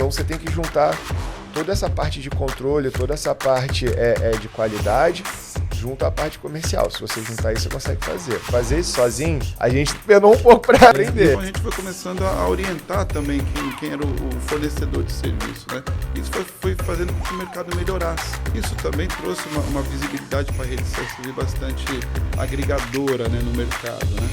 Então você tem que juntar toda essa parte de controle, toda essa parte de qualidade, junto à parte comercial. Se você juntar isso, você consegue fazer. Fazer isso sozinho, a gente penou um pouco para aprender. Então a gente foi começando a orientar também quem era o fornecedor de serviço, né? Isso foi fazendo com que o mercado melhorasse. Isso também trouxe uma visibilidade para a rede CSV bastante agregadora, né, no mercado, né?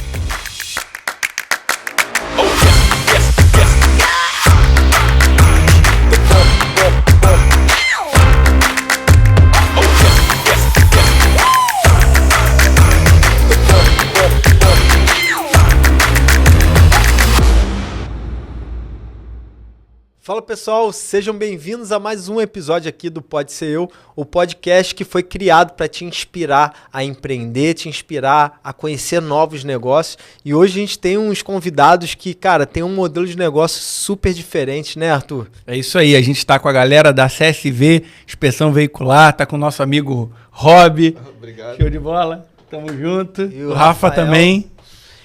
Fala pessoal, sejam bem-vindos a mais um episódio aqui do Pode Ser Eu, o podcast que foi criado para te inspirar a empreender, te inspirar a conhecer novos negócios. E hoje a gente tem uns convidados que, cara, tem um modelo de negócio super diferente, né, Arthur? É isso aí, a gente está com a galera da CSV, Inspeção Veicular, tá com o nosso amigo Rob. Obrigado. Show de bola, tamo junto. E o O Rafa Rafael também.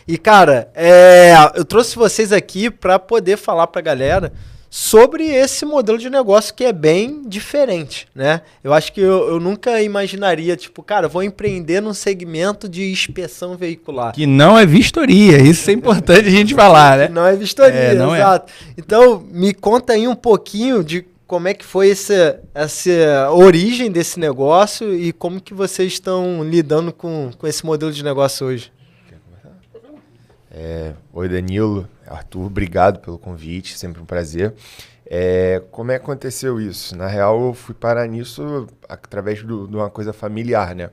E, cara, eu trouxe vocês aqui para poder falar para a galera sobre esse modelo de negócio que é bem diferente, né? Eu acho que eu nunca imaginaria, tipo, cara, vou empreender num segmento de inspeção veicular. Que não é vistoria, isso é importante a gente falar, né? Não é vistoria, não exato. Então, me conta aí um pouquinho de como é que foi essa origem desse negócio e como que vocês estão lidando com esse modelo de negócio hoje. Oi, Danilo, Arthur, obrigado pelo convite, sempre um prazer. Como é que aconteceu isso? Na real, eu fui parar nisso através de uma coisa familiar, né?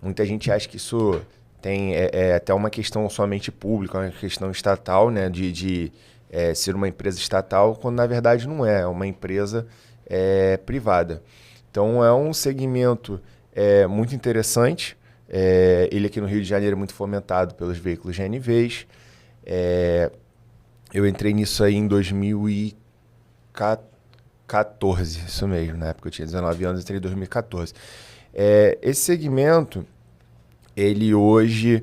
Muita gente acha que isso tem até uma questão somente pública, uma questão estatal, né? De ser uma empresa estatal, quando na verdade não é uma empresa privada. Então, é um segmento muito interessante. Ele aqui no Rio de Janeiro é muito fomentado pelos veículos GNVs. Eu entrei nisso aí em 2014, isso mesmo, na época eu tinha 19 anos, entrei em 2014. Esse segmento, ele hoje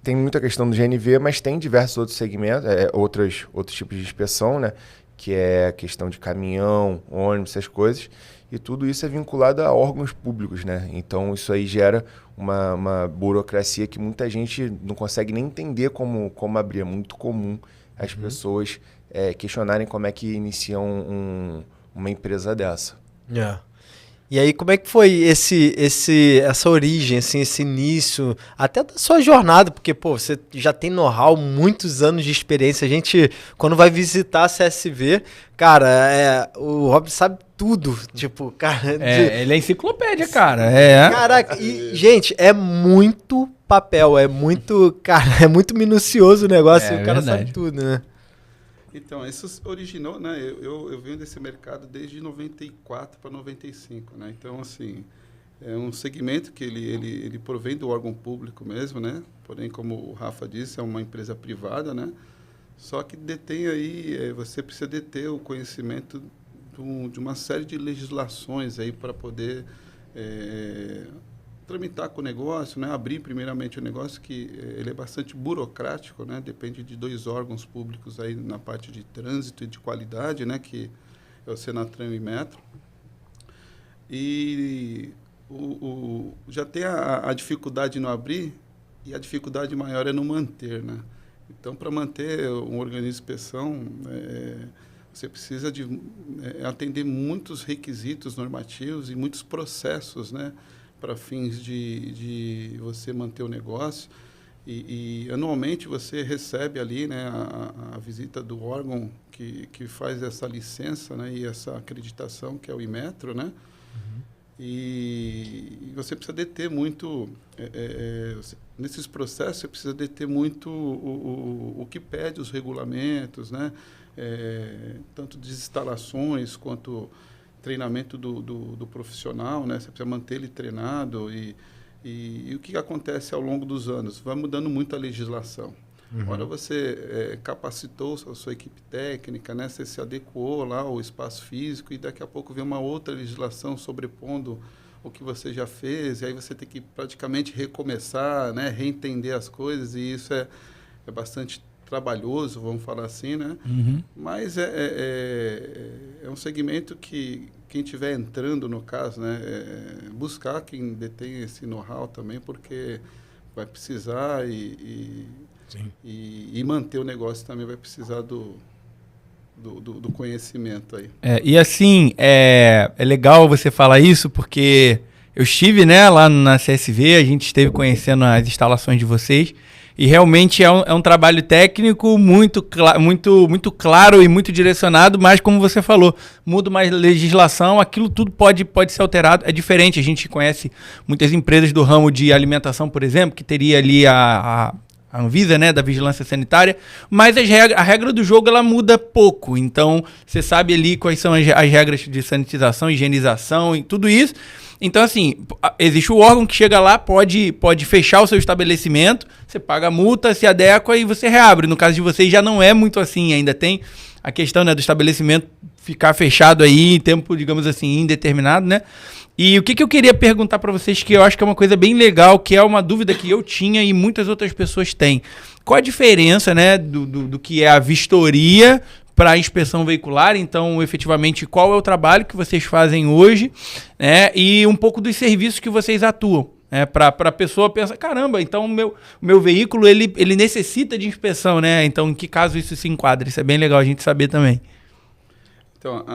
tem muita questão do GNV, mas tem diversos outros segmentos, outros tipos de inspeção, né? Que é a questão de caminhão, ônibus, essas coisas. E tudo isso é vinculado a órgãos públicos, né? Então, isso aí gera uma burocracia que muita gente não consegue nem entender como abrir. É muito comum as pessoas questionarem como é que iniciam uma empresa dessa. E aí, como é que foi essa origem, assim, esse início, até da sua jornada? Porque, pô, você já tem know-how, muitos anos de experiência. A gente, quando vai visitar a CSV, cara, o Rob sabe tudo. Tipo, cara... Ele é enciclopédia, cara. Caraca, e, gente, é muito papel, cara, é muito minucioso o negócio, o cara verdade. sabe tudo, né? Então, isso originou, né? Eu venho desse mercado desde 94 para 95, né? Então, assim, é um segmento que ele provém do órgão público mesmo, né? Porém, como o Rafa disse, é uma empresa privada, né? Só que detém aí, você precisa deter o conhecimento de uma série de legislações aí para poder tramitar com o negócio, né? Abrir primeiramente o negócio, que ele é bastante burocrático, né? Depende de 2 órgãos públicos aí na parte de trânsito e de qualidade, né? Que é o Senatran e o Inmetro. E já tem a dificuldade no abrir e a dificuldade maior é no manter, né? Então, para manter um organismo de inspeção, você precisa de atender muitos requisitos normativos e muitos processos, né? Para fins de você manter o negócio. E anualmente você recebe ali, né, a visita do órgão que faz essa licença, né, e essa acreditação, que é o Inmetro, né? E você precisa deter muito, nesses processos, você precisa deter muito o que pede os regulamentos, né? Tanto de instalações quanto treinamento do profissional, né? Você precisa manter ele treinado e o que acontece ao longo dos anos? Vai mudando muito a legislação. Ora você capacitou a sua equipe técnica, né? Você se adequou lá ao espaço físico e daqui a pouco vem uma outra legislação sobrepondo o que você já fez, e aí você tem que praticamente recomeçar, né? Reentender as coisas, e isso é bastante trabalhoso, vamos falar assim, né? Mas é um segmento que quem estiver entrando, no caso, né, buscar quem detém esse know-how também, porque vai precisar e manter o negócio também vai precisar do conhecimento aí. E assim, é legal você falar isso, porque eu estive, né, lá na CSV, a gente esteve conhecendo as instalações de vocês, e realmente é um trabalho técnico muito claro e muito direcionado, mas como você falou, muda uma legislação, aquilo tudo pode ser alterado, é diferente. A gente conhece muitas empresas do ramo de alimentação, por exemplo, que teria ali a Anvisa, né, da vigilância sanitária, mas a regra do jogo ela muda pouco, então você sabe ali quais são as regras de sanitização, higienização e tudo isso. Então, assim, existe o órgão que chega lá, pode fechar o seu estabelecimento, você paga a multa, se adequa e você reabre. No caso de vocês já não é muito assim, ainda tem a questão, né, do estabelecimento ficar fechado aí em tempo, digamos assim, indeterminado, né? E o que eu queria perguntar para vocês, que eu acho que é uma coisa bem legal, que é uma dúvida que eu tinha e muitas outras pessoas têm. Qual a diferença, né, do que é a vistoria para a inspeção veicular? Então, efetivamente, qual é o trabalho que vocês fazem hoje, né, e um pouco dos serviços que vocês atuam, né, para a pessoa pensar, caramba, então o meu veículo ele necessita de inspeção, né? Então, em que caso isso se enquadra? Isso é bem legal a gente saber também. Então,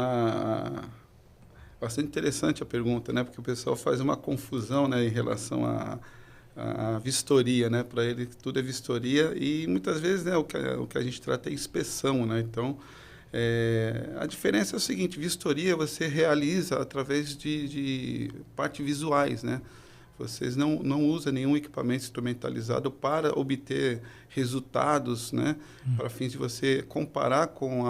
bastante interessante a pergunta, né? Porque o pessoal faz uma confusão, né, em relação à vistoria, né? Para ele tudo é vistoria e muitas vezes, né, o que a gente trata é inspeção, né? Então, a diferença é o seguinte: vistoria você realiza através de partes visuais, né? Vocês não usam nenhum equipamento instrumentalizado para obter resultados, né, para fins de você comparar com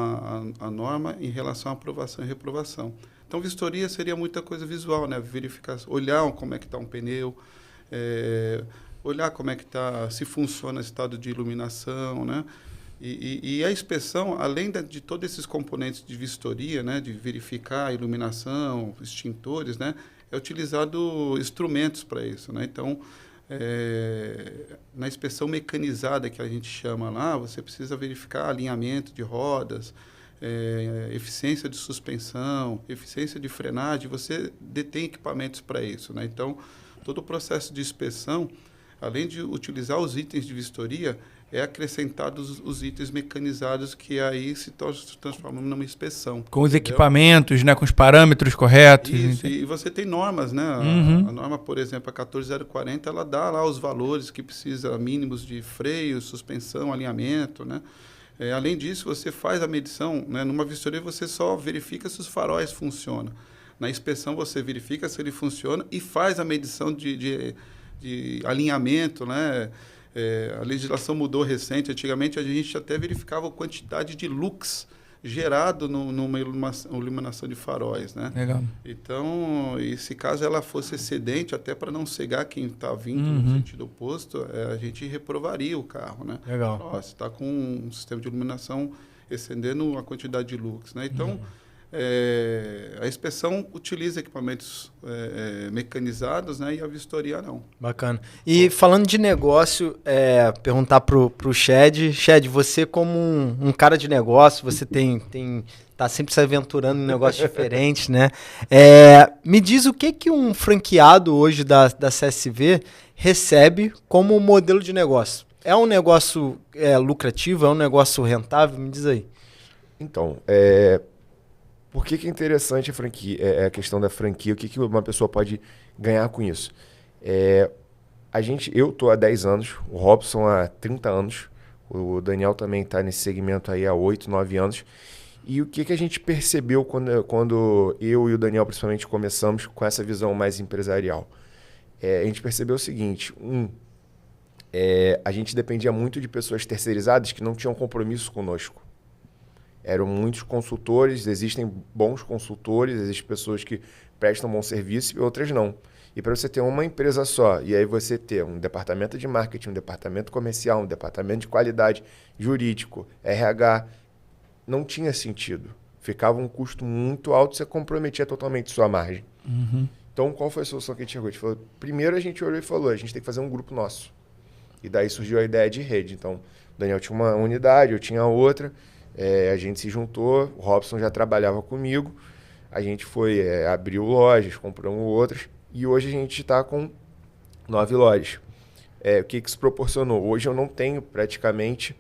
a norma em relação à aprovação e reprovação. Então, vistoria seria muita coisa visual, né? Verificar, olhar como é que está um pneu, olhar como é que está, se funciona o estado de iluminação, né? E a inspeção, além de todos esses componentes de vistoria, né, de verificar a iluminação, extintores, né, é utilizado instrumentos para isso, né? Então, na inspeção mecanizada que a gente chama lá, você precisa verificar alinhamento de rodas, eficiência de suspensão, eficiência de frenagem, você detém equipamentos para isso, né? Então, todo o processo de inspeção, além de utilizar os itens de vistoria, é acrescentados os itens mecanizados que aí se transformam numa inspeção. Com os equipamentos, né, com os parâmetros corretos. Isso, e você tem normas, né? A norma, por exemplo, a 14040, ela dá lá os valores que precisa mínimos de freio, suspensão, alinhamento, né? Além disso, você faz a medição, né? Numa vistoria você só verifica se os faróis funcionam. Na inspeção você verifica se ele funciona e faz a medição de alinhamento, né? A legislação mudou recente. Antigamente a gente até verificava a quantidade de lux gerado numa iluminação de faróis, né? Legal. Então, e se caso ela fosse excedente, até para não cegar quem está vindo no sentido oposto, a gente reprovaria o carro, né? Legal. Você está com um sistema de iluminação excedendo a quantidade de lux, né? Então, a inspeção utiliza equipamentos mecanizados, né? E a vistoria não. Bacana. E falando de negócio, perguntar pro Shed, você como um cara de negócio, você tá sempre se aventurando em negócios diferentes, né? Me diz o que um franqueado hoje da CSV recebe como modelo de negócio. É um negócio lucrativo? É um negócio rentável? Me diz aí. Então, por que é interessante a franquia, a questão da franquia? O que uma pessoa pode ganhar com isso? Eu estou há 10 anos, o Robson há 30 anos, o Daniel também está nesse segmento aí há 8, 9 anos. E o que a gente percebeu quando eu e o Daniel, principalmente, começamos com essa visão mais empresarial? A gente percebeu o seguinte: a gente dependia muito de pessoas terceirizadas que não tinham compromisso conosco. Eram muitos consultores, existem bons consultores, existem pessoas que prestam bom serviço e outras não. E para você ter uma empresa só, e aí você ter um departamento de marketing, um departamento comercial, um departamento de qualidade, jurídico, RH, não tinha sentido. Ficava um custo muito alto, você comprometia totalmente sua margem. Então, qual foi a solução que a gente chegou? Primeiro a gente olhou e falou, a gente tem que fazer um grupo nosso. E daí surgiu a ideia de rede. Então, o Daniel tinha uma unidade, eu tinha outra, a gente se juntou, o Robson já trabalhava comigo, a gente foi, abriu lojas, compramos outras, e hoje a gente está com 9 lojas. O que isso proporcionou? Hoje eu não tenho praticamente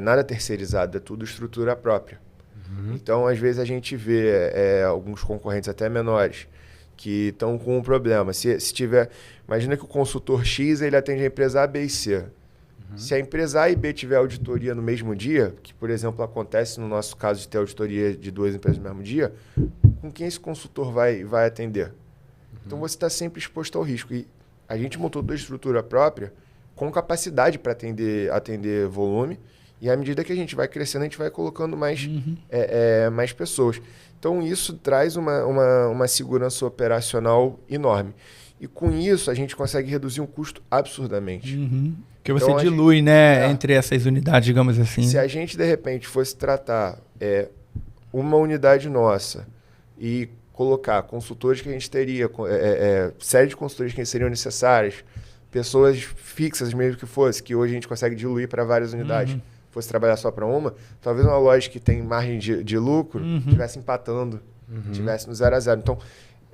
nada terceirizado, é tudo estrutura própria. Então, às vezes, a gente vê alguns concorrentes até menores que estão com um problema. Se tiver, imagina que o consultor X ele atende a empresa A, B e C. Se a empresa A e B tiver auditoria no mesmo dia, que, por exemplo, acontece no nosso caso de ter auditoria de 2 empresas no mesmo dia, com quem esse consultor vai atender? Então, você está sempre exposto ao risco. E a gente montou toda a estrutura própria com capacidade para atender volume. E à medida que a gente vai crescendo, a gente vai colocando mais pessoas. Então, isso traz uma segurança operacional enorme. E com isso, a gente consegue reduzir um custo absurdamente. Porque você dilui, né, entre essas unidades, digamos assim. Se a gente, de repente, fosse tratar uma unidade nossa e colocar consultores que a gente teria, série de consultores que seriam necessárias, pessoas fixas mesmo que fosse, que hoje a gente consegue diluir para várias unidades, fosse trabalhar só para uma, talvez uma loja que tem margem de lucro estivesse empatando, estivesse no 0 a 0. Então,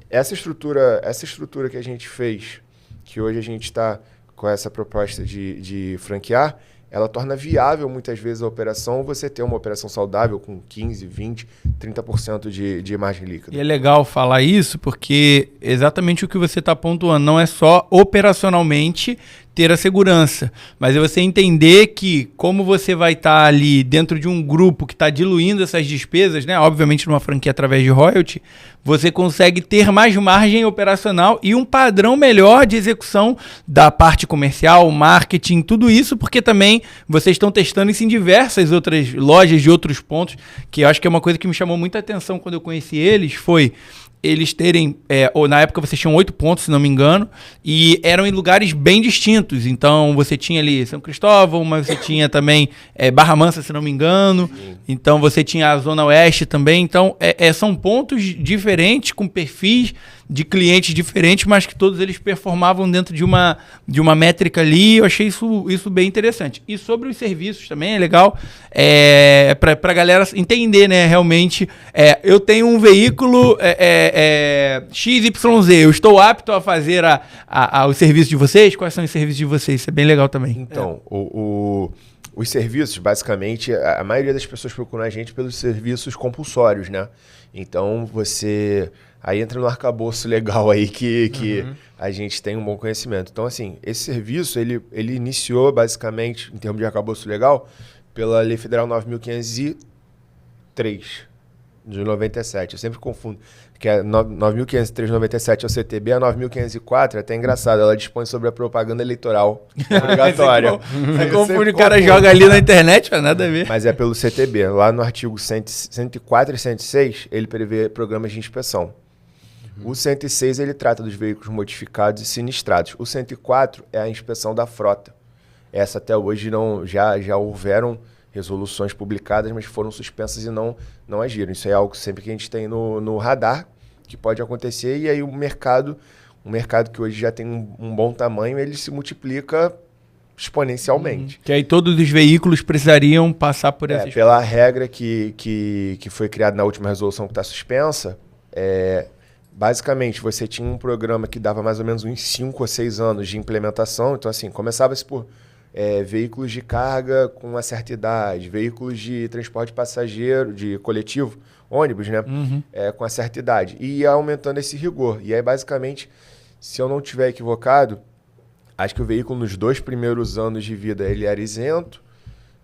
essa estrutura que a gente fez, que hoje a gente está com essa proposta de franquear, ela torna viável muitas vezes a operação, você ter uma operação saudável com 15%, 20%, 30% de margem líquida. E é legal falar isso porque exatamente o que você está pontuando, não é só operacionalmente ter a segurança, mas é você entender que como você vai estar ali dentro de um grupo que está diluindo essas despesas, né? Obviamente numa franquia através de royalty, você consegue ter mais margem operacional e um padrão melhor de execução da parte comercial, marketing, tudo isso, porque também vocês estão testando isso em diversas outras lojas de outros pontos, que eu acho que é uma coisa que me chamou muita atenção quando eu conheci eles, foi eles terem, ou na época vocês tinham 8 pontos, se não me engano, e eram em lugares bem distintos. Então você tinha ali São Cristóvão, mas você tinha também Barra Mansa, se não me engano. Sim. Então você tinha a Zona Oeste também. Então são pontos diferentes, com perfis de clientes diferentes, mas que todos eles performavam dentro de uma métrica ali. Eu achei isso bem interessante. E sobre os serviços também é legal para a galera entender, né? Realmente, eu tenho um veículo XYZ, eu estou apto a fazer os serviços de vocês? Quais são os serviços de vocês? Isso é bem legal também. Então, os serviços, basicamente, a maioria das pessoas procura a gente pelos serviços compulsórios, né? Então, você... Aí entra no arcabouço legal aí que a gente tem um bom conhecimento. Então, assim, esse serviço, ele iniciou, basicamente, em termos de arcabouço legal, pela Lei Federal 9.503, de 97. Eu sempre confundo, que é 9.503 de 97 é o CTB, a 9.504 é até engraçado, ela dispõe sobre a propaganda eleitoral obrigatória. Você confunde, o cara joga ali na internet, mas nada a ver. Mas é pelo CTB. Lá no artigo 104 e 106, ele prevê programas de inspeção. O 106 ele trata dos veículos modificados e sinistrados. O 104 é a inspeção da frota. Essa até hoje já houveram resoluções publicadas, mas foram suspensas e não agiram. Isso é algo sempre que a gente tem no radar, que pode acontecer, e aí o mercado que hoje já tem um bom tamanho, ele se multiplica exponencialmente. Que aí todos os veículos precisariam passar por essa... Pela regra que foi criada na última resolução que está suspensa, basicamente, você tinha um programa que dava mais ou menos uns 5 ou 6 anos de implementação. Então, assim, começava-se por veículos de carga com uma certa idade, veículos de transporte de passageiro, de coletivo, ônibus, né? Com uma certa idade. E ia aumentando esse rigor. E aí, basicamente, se eu não estiver equivocado, acho que o veículo nos 2 primeiros anos de vida ele era isento.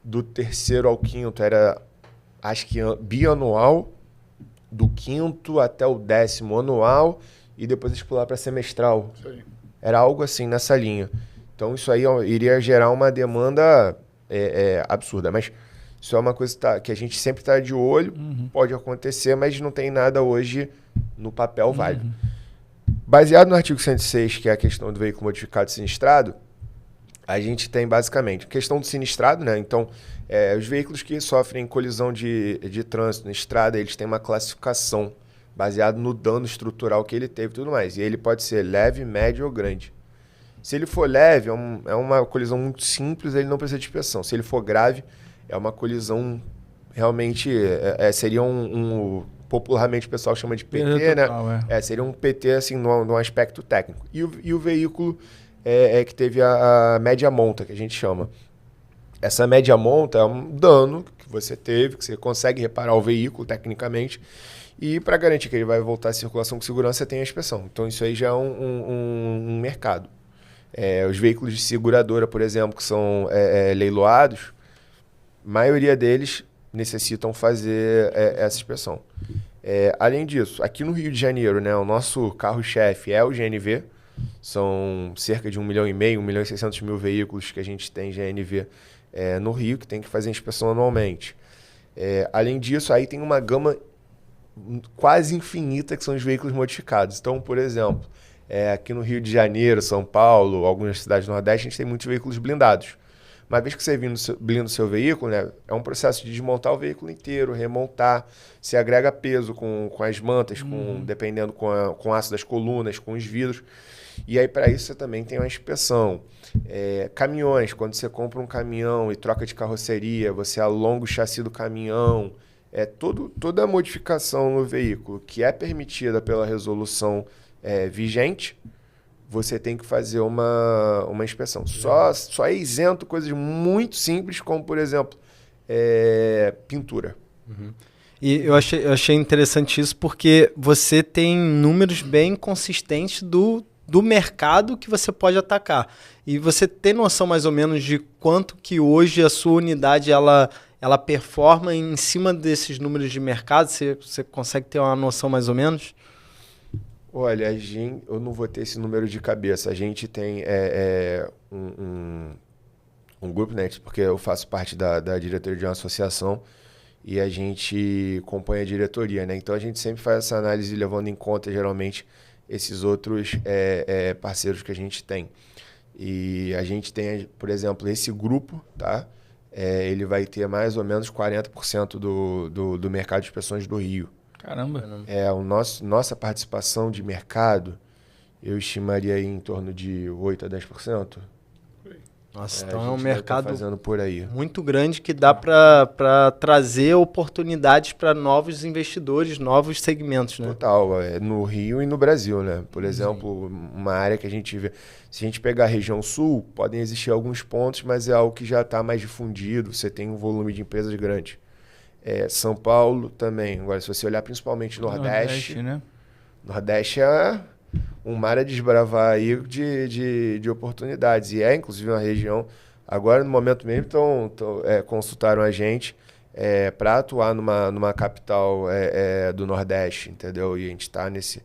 Do 3º ao 5º era, acho que bianual. Do 5º até o 10º anual e depois eles pularam para semestral. Sim. Era algo assim nessa linha. Então isso aí iria gerar uma demanda absurda. Mas isso é uma coisa que a gente sempre está de olho, pode acontecer, mas não tem nada hoje no papel válido. Baseado no artigo 106, que é a questão do veículo modificado e sinistrado, a gente tem basicamente questão do sinistrado, né? Então, os veículos que sofrem colisão de trânsito na estrada, eles têm uma classificação baseada no dano estrutural que ele teve e tudo mais. E ele pode ser leve, médio ou grande. Se ele for leve, é uma colisão muito simples, ele não precisa de inspeção. Se ele for grave, é uma colisão realmente... seria popularmente o pessoal chama de PT, total, né? Seria um PT, assim, num aspecto técnico. E o veículo que teve a média monta, que a gente chama. Essa média monta é um dano que você teve, que você consegue reparar o veículo tecnicamente, e para garantir que ele vai voltar à circulação com segurança, você tem a inspeção. Então isso aí já é um mercado. Os veículos de seguradora, por exemplo, que são leiloados, a maioria deles necessitam fazer essa inspeção. Além disso, aqui no Rio de Janeiro, né, o nosso carro-chefe é o GNV. São cerca de 1,5 milhão, 1 milhão e 600 mil veículos que a gente tem GNV no Rio, que tem que fazer inspeção anualmente. Além disso, aí tem uma gama quase infinita que são os veículos modificados. Então, por exemplo, aqui no Rio de Janeiro, São Paulo, algumas cidades do Nordeste, a gente tem muitos veículos blindados. Uma vez que você blinda o seu veículo, né, é um processo de desmontar o veículo inteiro, remontar, se agrega peso com as mantas, dependendo com o aço das colunas, com os vidros. E aí, para isso, você também tem uma inspeção. Caminhões, quando você compra um caminhão e troca de carroceria, você alonga o chassi do caminhão. Toda a modificação no veículo que é permitida pela resolução vigente, você tem que fazer uma inspeção. Só é isento coisas muito simples, como, por exemplo, pintura. Uhum. E eu achei interessante isso porque você tem números bem consistentes do mercado que você pode atacar. E você tem noção mais ou menos de quanto que hoje a sua unidade ela performa em cima desses números de mercado? Você consegue ter uma noção mais ou menos? Olha, eu não vou ter esse número de cabeça. A gente tem um grupo, né? Porque eu faço parte da diretoria de uma associação e a gente compõe a diretoria, né? Então a gente sempre faz essa análise levando em conta, geralmente, esses outros parceiros que a gente tem. E a gente tem, por exemplo, esse grupo, tá? Ele vai ter mais ou menos 40% do mercado de inspeções do Rio. Caramba. Nossa participação de mercado, eu estimaria aí em torno de 8% a 10%. Nossa, então é um mercado fazendo por aí. muito grande que dá para trazer oportunidades para novos investidores, novos segmentos, né? Total, no Rio e no Brasil, né? Por exemplo, uma área que a gente vê, se a gente pegar a região sul, podem existir alguns pontos, mas é algo que já está mais difundido, você tem um volume de empresas grande. São Paulo também. Agora, se você olhar principalmente Nordeste, né? Nordeste é um mar a desbravar aí de oportunidades. E inclusive, uma região... Agora, no momento mesmo, consultaram a gente para atuar numa capital do Nordeste, entendeu? E a gente está nesse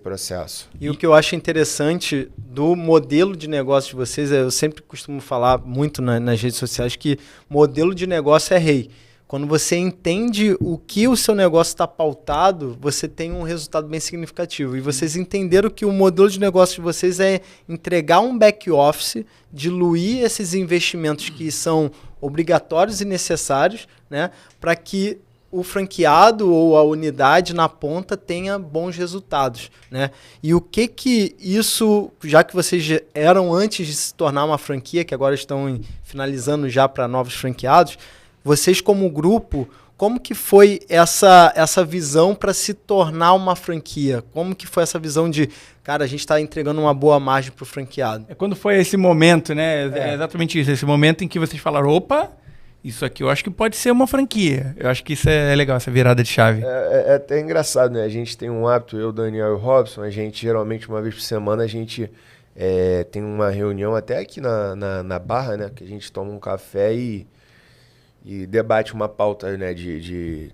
processo. E o que eu acho interessante do modelo de negócio de vocês, eu sempre costumo falar muito nas redes sociais que modelo de negócio é rei. Quando você entende o que o seu negócio está pautado, você tem um resultado bem significativo. E vocês entenderam que o modelo de negócio de vocês é entregar um back-office, diluir esses investimentos que são obrigatórios e necessários, né, para que o franqueado ou a unidade na ponta tenha bons resultados, né? E o que isso, já que vocês eram antes de se tornar uma franquia, que agora estão finalizando já para novos franqueados, vocês como grupo, como que foi essa visão para se tornar uma franquia? Como que foi essa visão de, cara, a gente está entregando uma boa margem para o franqueado? Quando foi esse momento, né? É exatamente isso, esse momento em que vocês falaram, opa, isso aqui eu acho que pode ser uma franquia. Eu acho que isso é legal, essa virada de chave. É até engraçado, né? A gente tem um hábito, eu, Daniel e o Robson, a gente geralmente uma vez por semana a gente tem uma reunião até aqui na Barra, né? Que a gente toma um café e debate uma pauta, né,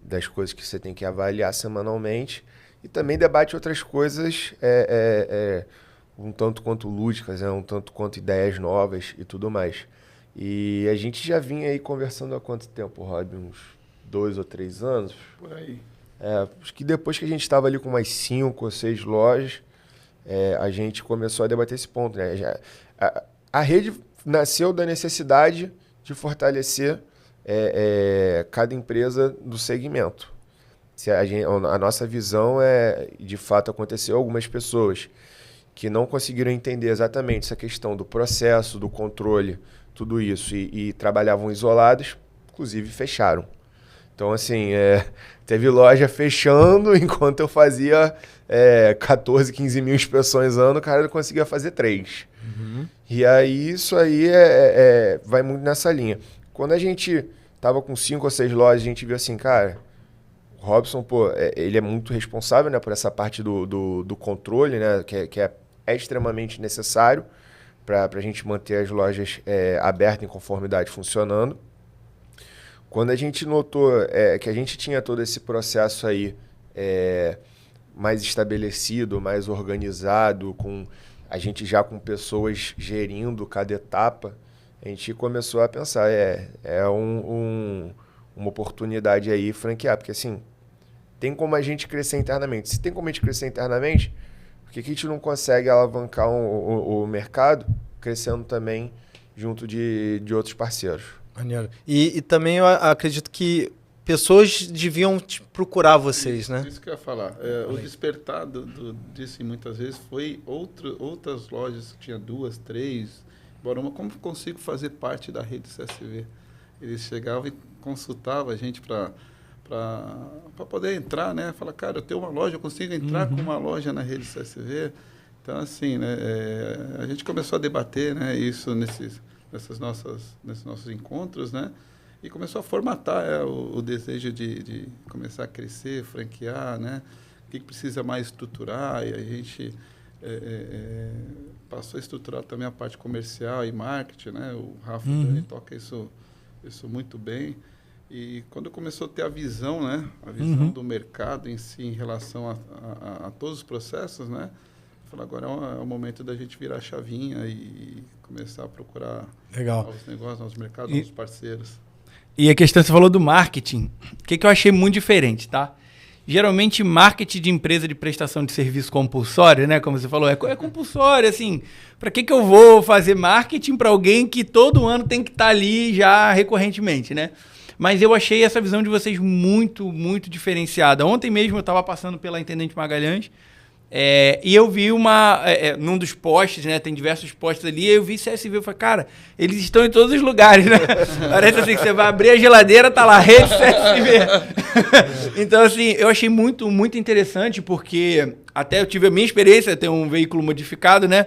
das coisas que você tem que avaliar semanalmente e também debate outras coisas um tanto quanto lúdicas, um tanto quanto ideias novas e tudo mais. E a gente já vinha aí conversando há quanto tempo, Rob? Uns 2 ou 3 anos? Por aí. Acho que depois que a gente estava ali com umas 5 ou 6 lojas, a gente começou a debater esse ponto, né? A rede nasceu da necessidade de fortalecer cada empresa do segmento. A nossa visão de fato, aconteceu algumas pessoas que não conseguiram entender exatamente essa questão do processo, do controle, tudo isso, e trabalhavam isolados, inclusive fecharam. Então, assim, teve loja fechando enquanto eu fazia 14, 15 mil inspeções ano, o cara não conseguia fazer 3. Uhum. E aí, isso aí vai muito nessa linha. Quando a gente tava com 5 ou 6 lojas, a gente viu assim, cara, o Robson, pô, ele é muito responsável, né, por essa parte do controle, né, que é extremamente necessário para a gente manter as lojas abertas em conformidade funcionando. Quando a gente notou que a gente tinha todo esse processo aí mais estabelecido, mais organizado, a gente já com pessoas gerindo cada etapa, a gente começou a pensar, uma oportunidade aí franquear, porque assim, tem como a gente crescer internamente. Se tem como a gente crescer internamente, por que a gente não consegue alavancar o mercado crescendo também junto de outros parceiros? Maneiro. E também eu acredito que pessoas deviam procurar vocês, né? Isso que eu ia falar. O despertar disso muitas vezes foi outras lojas que tinha 2, 3. Embora como consigo fazer parte da rede CSV? Eles chegavam e consultavam a gente para poder entrar, né? Falar, cara, eu tenho uma loja, eu consigo entrar com uma loja na rede CSV. Então, assim, né? A gente começou a debater, né, isso nesses nossos encontros, né? E começou a formatar o desejo de começar a crescer, franquear, né? O que precisa mais estruturar, e a gente passou a estruturar também a parte comercial e marketing, né? O Rafa Dani toca isso muito bem. E quando começou a ter a visão, né? A visão do mercado em si em relação a todos os processos, né? Falei, agora é o momento da gente virar a chavinha e começar a procurar novos negócios, novos mercados, novos parceiros. E a questão, você falou do marketing, o que eu achei muito diferente, tá? Geralmente, marketing de empresa de prestação de serviço compulsório, né? Como você falou, é compulsório, assim. Para que eu vou fazer marketing para alguém que todo ano tem que estar ali já recorrentemente, né? Mas eu achei essa visão de vocês muito, muito diferenciada. Ontem mesmo eu estava passando pela Intendente Magalhães, e eu vi num dos posts, né? Tem diversos posts ali, eu vi CSV, eu falei, cara, eles estão em todos os lugares, né? Parece assim, que você vai abrir a geladeira, tá lá, rede CSV. Então, assim, eu achei muito, muito interessante, porque até eu tive a minha experiência, eu tenho um veículo modificado, né?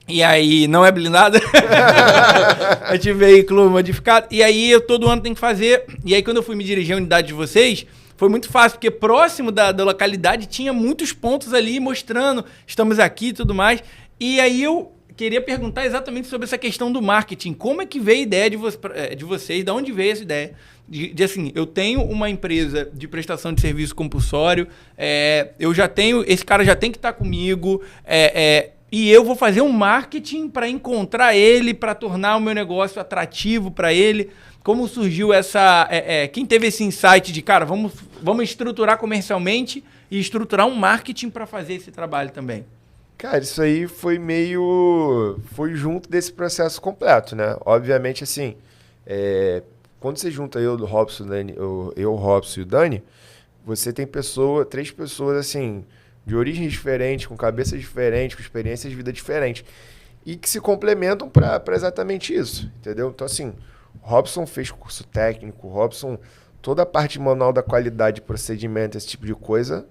E aí, não é blindado. Eu tive veículo modificado, e aí eu todo ano tenho que fazer, e aí quando eu fui me dirigir à unidade de vocês, foi muito fácil, porque próximo da localidade tinha muitos pontos ali mostrando, estamos aqui e tudo mais. E aí eu queria perguntar exatamente sobre essa questão do marketing. Como é que veio a ideia de vocês? De onde veio essa ideia? De assim, eu tenho uma empresa de prestação de serviço compulsório, eu já tenho, esse cara já tem que estar comigo, e eu vou fazer um marketing para encontrar ele, para tornar o meu negócio atrativo para ele. Como surgiu essa... quem teve esse insight de, cara, vamos estruturar comercialmente e estruturar um marketing para fazer esse trabalho também? Cara, isso aí foi junto desse processo completo, né? Obviamente, assim, quando você junta o Robson, o Robson e o Dani, você tem 3 pessoas, assim, de origens diferentes, com cabeças diferentes, com experiências de vida diferentes, e que se complementam para exatamente isso, entendeu? Então, assim... Robson fez curso técnico, Robson, toda a parte manual da qualidade, procedimento, esse tipo de coisa,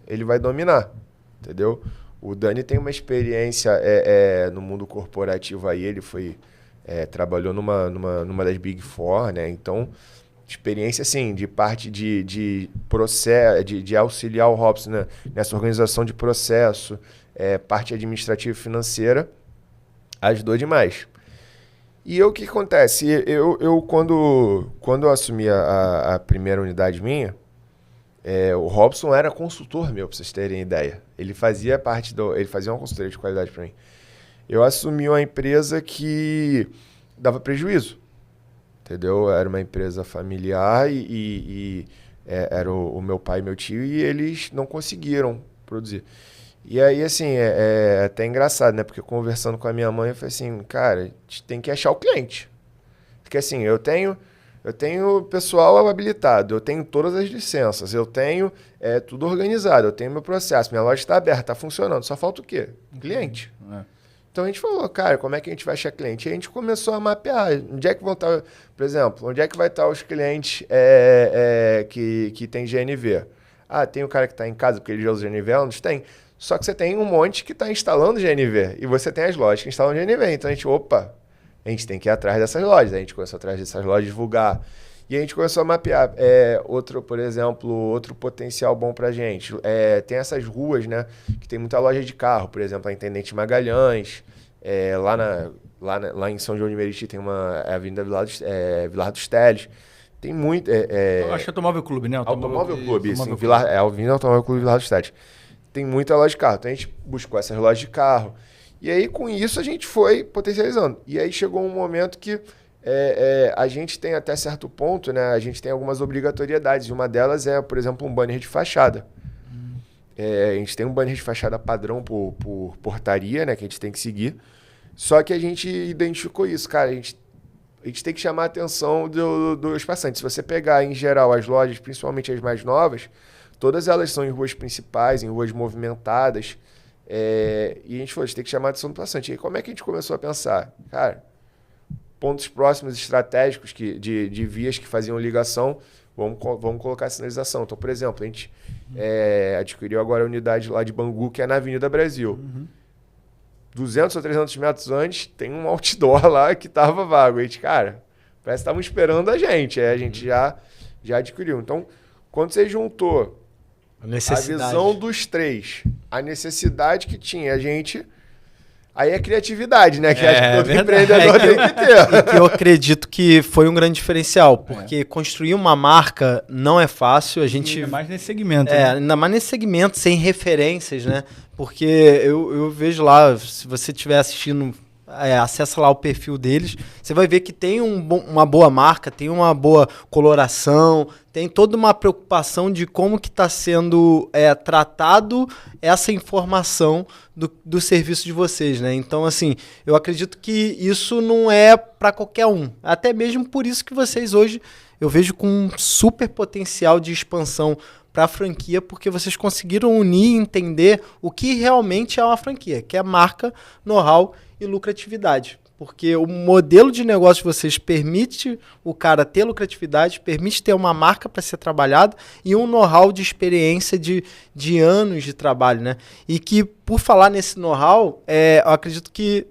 ele vai dominar, entendeu? O Dani tem uma experiência no mundo corporativo aí, ele trabalhou numa das Big Four, né? Então, experiência, assim, de parte de processo, de auxiliar o Robson, né? Nessa organização de processo, parte administrativa e financeira, ajudou demais. E o que acontece? Quando eu assumi a primeira unidade minha, o Robson era consultor meu, para vocês terem ideia. Ele fazia uma consultoria de qualidade para mim. Eu assumi uma empresa que dava prejuízo, entendeu? Era uma empresa familiar e era o meu pai e meu tio, e eles não conseguiram produzir. E aí, assim, é até engraçado, né? Porque conversando com a minha mãe, eu falei assim, cara, a gente tem que achar o cliente. Porque assim, eu tenho eu tenho pessoal habilitado, eu tenho todas as licenças, eu tenho tudo organizado, eu tenho meu processo, minha loja está aberta, está funcionando, só falta o quê? Cliente. Então a gente falou, cara, como é que a gente vai achar cliente? E a gente começou a mapear, onde é que vão estar, por exemplo, onde é que vai estar os clientes que tem GNV? Ah, tem o cara que está em casa porque ele já usa GNV, onde tem. Só que você tem um monte que está instalando GNV e você tem as lojas que instalam GNV. Então a gente tem que ir atrás dessas lojas. A gente começou atrás dessas lojas, divulgar. E a gente começou a mapear. Por exemplo, outro potencial bom para a gente. Tem essas ruas, né, que tem muita loja de carro. Por exemplo, a Intendente Magalhães. Lá em São João de Meriti tem a Avenida Vilar dos Teles. Tem muito... Eu acho que é Automóvel Clube, né? Automóvel Clube, sim. A Avenida Automóvel Clube Vilar dos Teles. Tem muita loja de carro. Então a gente buscou essas lojas de carro. E aí, com isso, a gente foi potencializando. E aí chegou um momento que a gente tem até certo ponto, né? A gente tem algumas obrigatoriedades. E uma delas é, por exemplo, um banner de fachada. A gente tem um banner de fachada padrão por portaria, né? Que a gente tem que seguir. Só que a gente identificou isso, cara. A gente tem que chamar a atenção dos passantes. Se você pegar, em geral, as lojas, principalmente as mais novas, todas elas são em ruas principais, em ruas movimentadas. E a gente falou, a gente tem que chamar a atenção do passante. E aí, como é que a gente começou a pensar? Cara, pontos próximos estratégicos de vias que faziam ligação, vamos colocar a sinalização. Então, por exemplo, a gente adquiriu agora a unidade lá de Bangu, que é na Avenida Brasil. 200 ou 300 metros antes, tem um outdoor lá que estava vago. A gente, cara, parece que estavam esperando a gente. A gente já adquiriu. Então, quando você juntou a visão dos três, a necessidade que tinha a gente... Aí é criatividade, né? Que acho que todo empreendedor tem que ter. E que eu acredito que foi um grande diferencial, porque construir uma marca não é fácil. A gente ainda mais nesse segmento. Né? Ainda mais nesse segmento, sem referências, né? Porque eu vejo lá, se você estiver assistindo, acessa lá o perfil deles, você vai ver que tem uma boa marca, tem uma boa coloração, tem toda uma preocupação de como que está sendo tratado essa informação do serviço de vocês, né? Então, assim, eu acredito que isso não é para qualquer um. Até mesmo por isso que vocês hoje, eu vejo com um super potencial de expansão para a franquia, porque vocês conseguiram unir e entender o que realmente é uma franquia, que é marca, know-how e lucratividade. Porque o modelo de negócio de vocês permite o cara ter lucratividade, permite ter uma marca para ser trabalhada e um know-how de experiência de anos de trabalho, né? E que, por falar nesse know-how, eu acredito que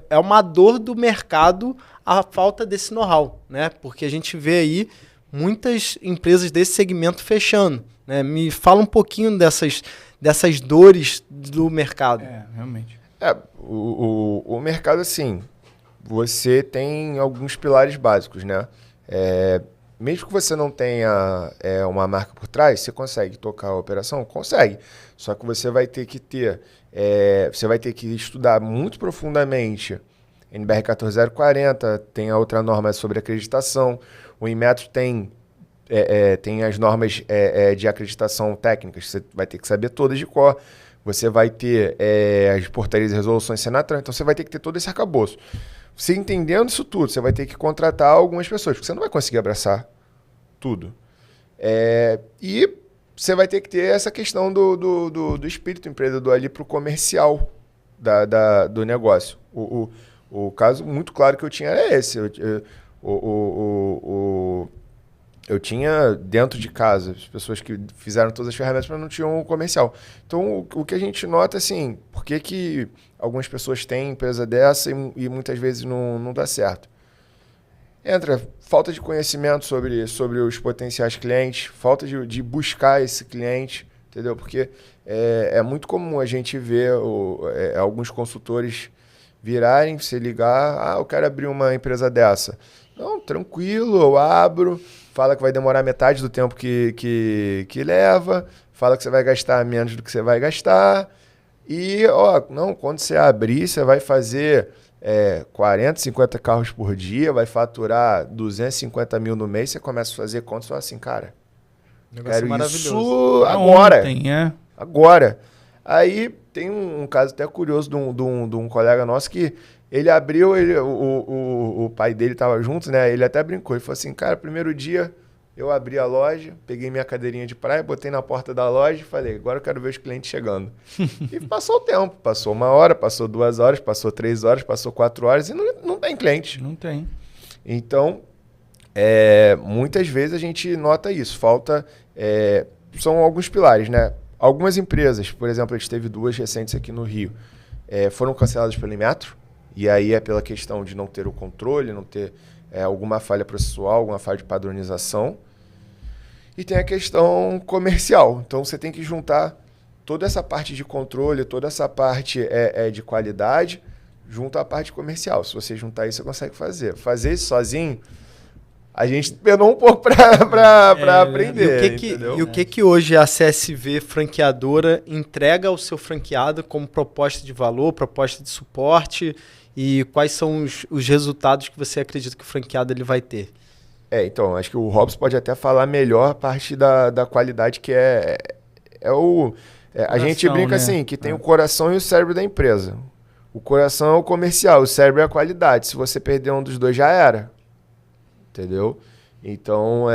é uma dor do mercado a falta desse know-how, né? Porque a gente vê aí muitas empresas desse segmento fechando, né? Me fala um pouquinho dessas dores do mercado. Realmente. O mercado, assim, você tem alguns pilares básicos, né? Mesmo que você não tenha uma marca por trás, você consegue tocar a operação? Consegue. Só que você vai ter que você vai ter que estudar muito profundamente. NBR 14040, tem a outra norma sobre acreditação. O Inmetro tem as normas de acreditação técnicas, você vai ter que saber todas de cor. Você vai ter as portarias e resoluções Senatran, então você vai ter que ter todo esse arcabouço. Você entendendo isso tudo, você vai ter que contratar algumas pessoas, porque você não vai conseguir abraçar tudo. E você vai ter que ter essa questão do espírito empreendedor ali para o comercial do negócio. O caso muito claro que eu tinha era esse. Eu tinha dentro de casa as pessoas que fizeram todas as ferramentas, mas não tinham um comercial. Então, o que a gente nota, assim, por que algumas pessoas têm empresa dessa e muitas vezes não dá certo? Entra falta de conhecimento sobre os potenciais clientes, falta de buscar esse cliente, entendeu? Porque é muito comum a gente ver alguns consultores virarem, se ligar, eu quero abrir uma empresa dessa. Não, tranquilo, eu abro, fala que vai demorar metade do tempo que leva, fala que você vai gastar menos do que você vai gastar. E, quando você abrir, você vai fazer 40, 50 carros por dia, vai faturar 250 mil no mês, você começa a fazer contas e fala assim, cara, quero isso agora. Agora. Aí tem um caso até curioso de um colega nosso que Ele abriu, o pai dele estava junto, né? Ele até brincou. Ele falou assim, cara, primeiro dia eu abri a loja, peguei minha cadeirinha de praia, botei na porta da loja e falei, agora eu quero ver os clientes chegando. E passou o tempo. Passou 1 hora, passou 2 horas, passou 3 horas, passou 4 horas e não tem cliente. Não tem. Então, muitas vezes a gente nota isso. Falta... são alguns pilares, né? Algumas empresas, por exemplo, a gente teve 2 recentes aqui no Rio, foram canceladas pelo Inmetro, e aí é pela questão de não ter o controle, não ter alguma falha processual, alguma falha de padronização. E tem a questão comercial. Então, você tem que juntar toda essa parte de controle, toda essa parte de qualidade, junto à parte comercial. Se você juntar isso, você consegue fazer. Fazer isso sozinho, a gente penou um pouco para aprender. E o que hoje a CSV franqueadora entrega ao seu franqueado como proposta de valor, proposta de suporte, e quais são os resultados que você acredita que o franqueado ele vai ter? Então, acho que o Robson pode até falar melhor a parte da qualidade, que coração, a gente brinca, né? Assim, que tem o coração e o cérebro da empresa. O coração é o comercial, o cérebro é a qualidade. Se você perder um dos dois, já era. Entendeu? Então,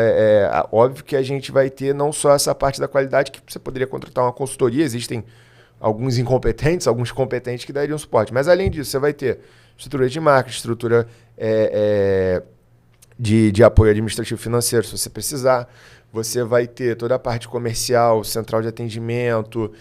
óbvio que a gente vai ter não só essa parte da qualidade, que você poderia contratar uma consultoria, existem alguns incompetentes, alguns competentes que dariam suporte. Mas, além disso, você vai ter estrutura de marketing, estrutura de apoio administrativo financeiro, se você precisar. Você vai ter toda a parte comercial, central de atendimento,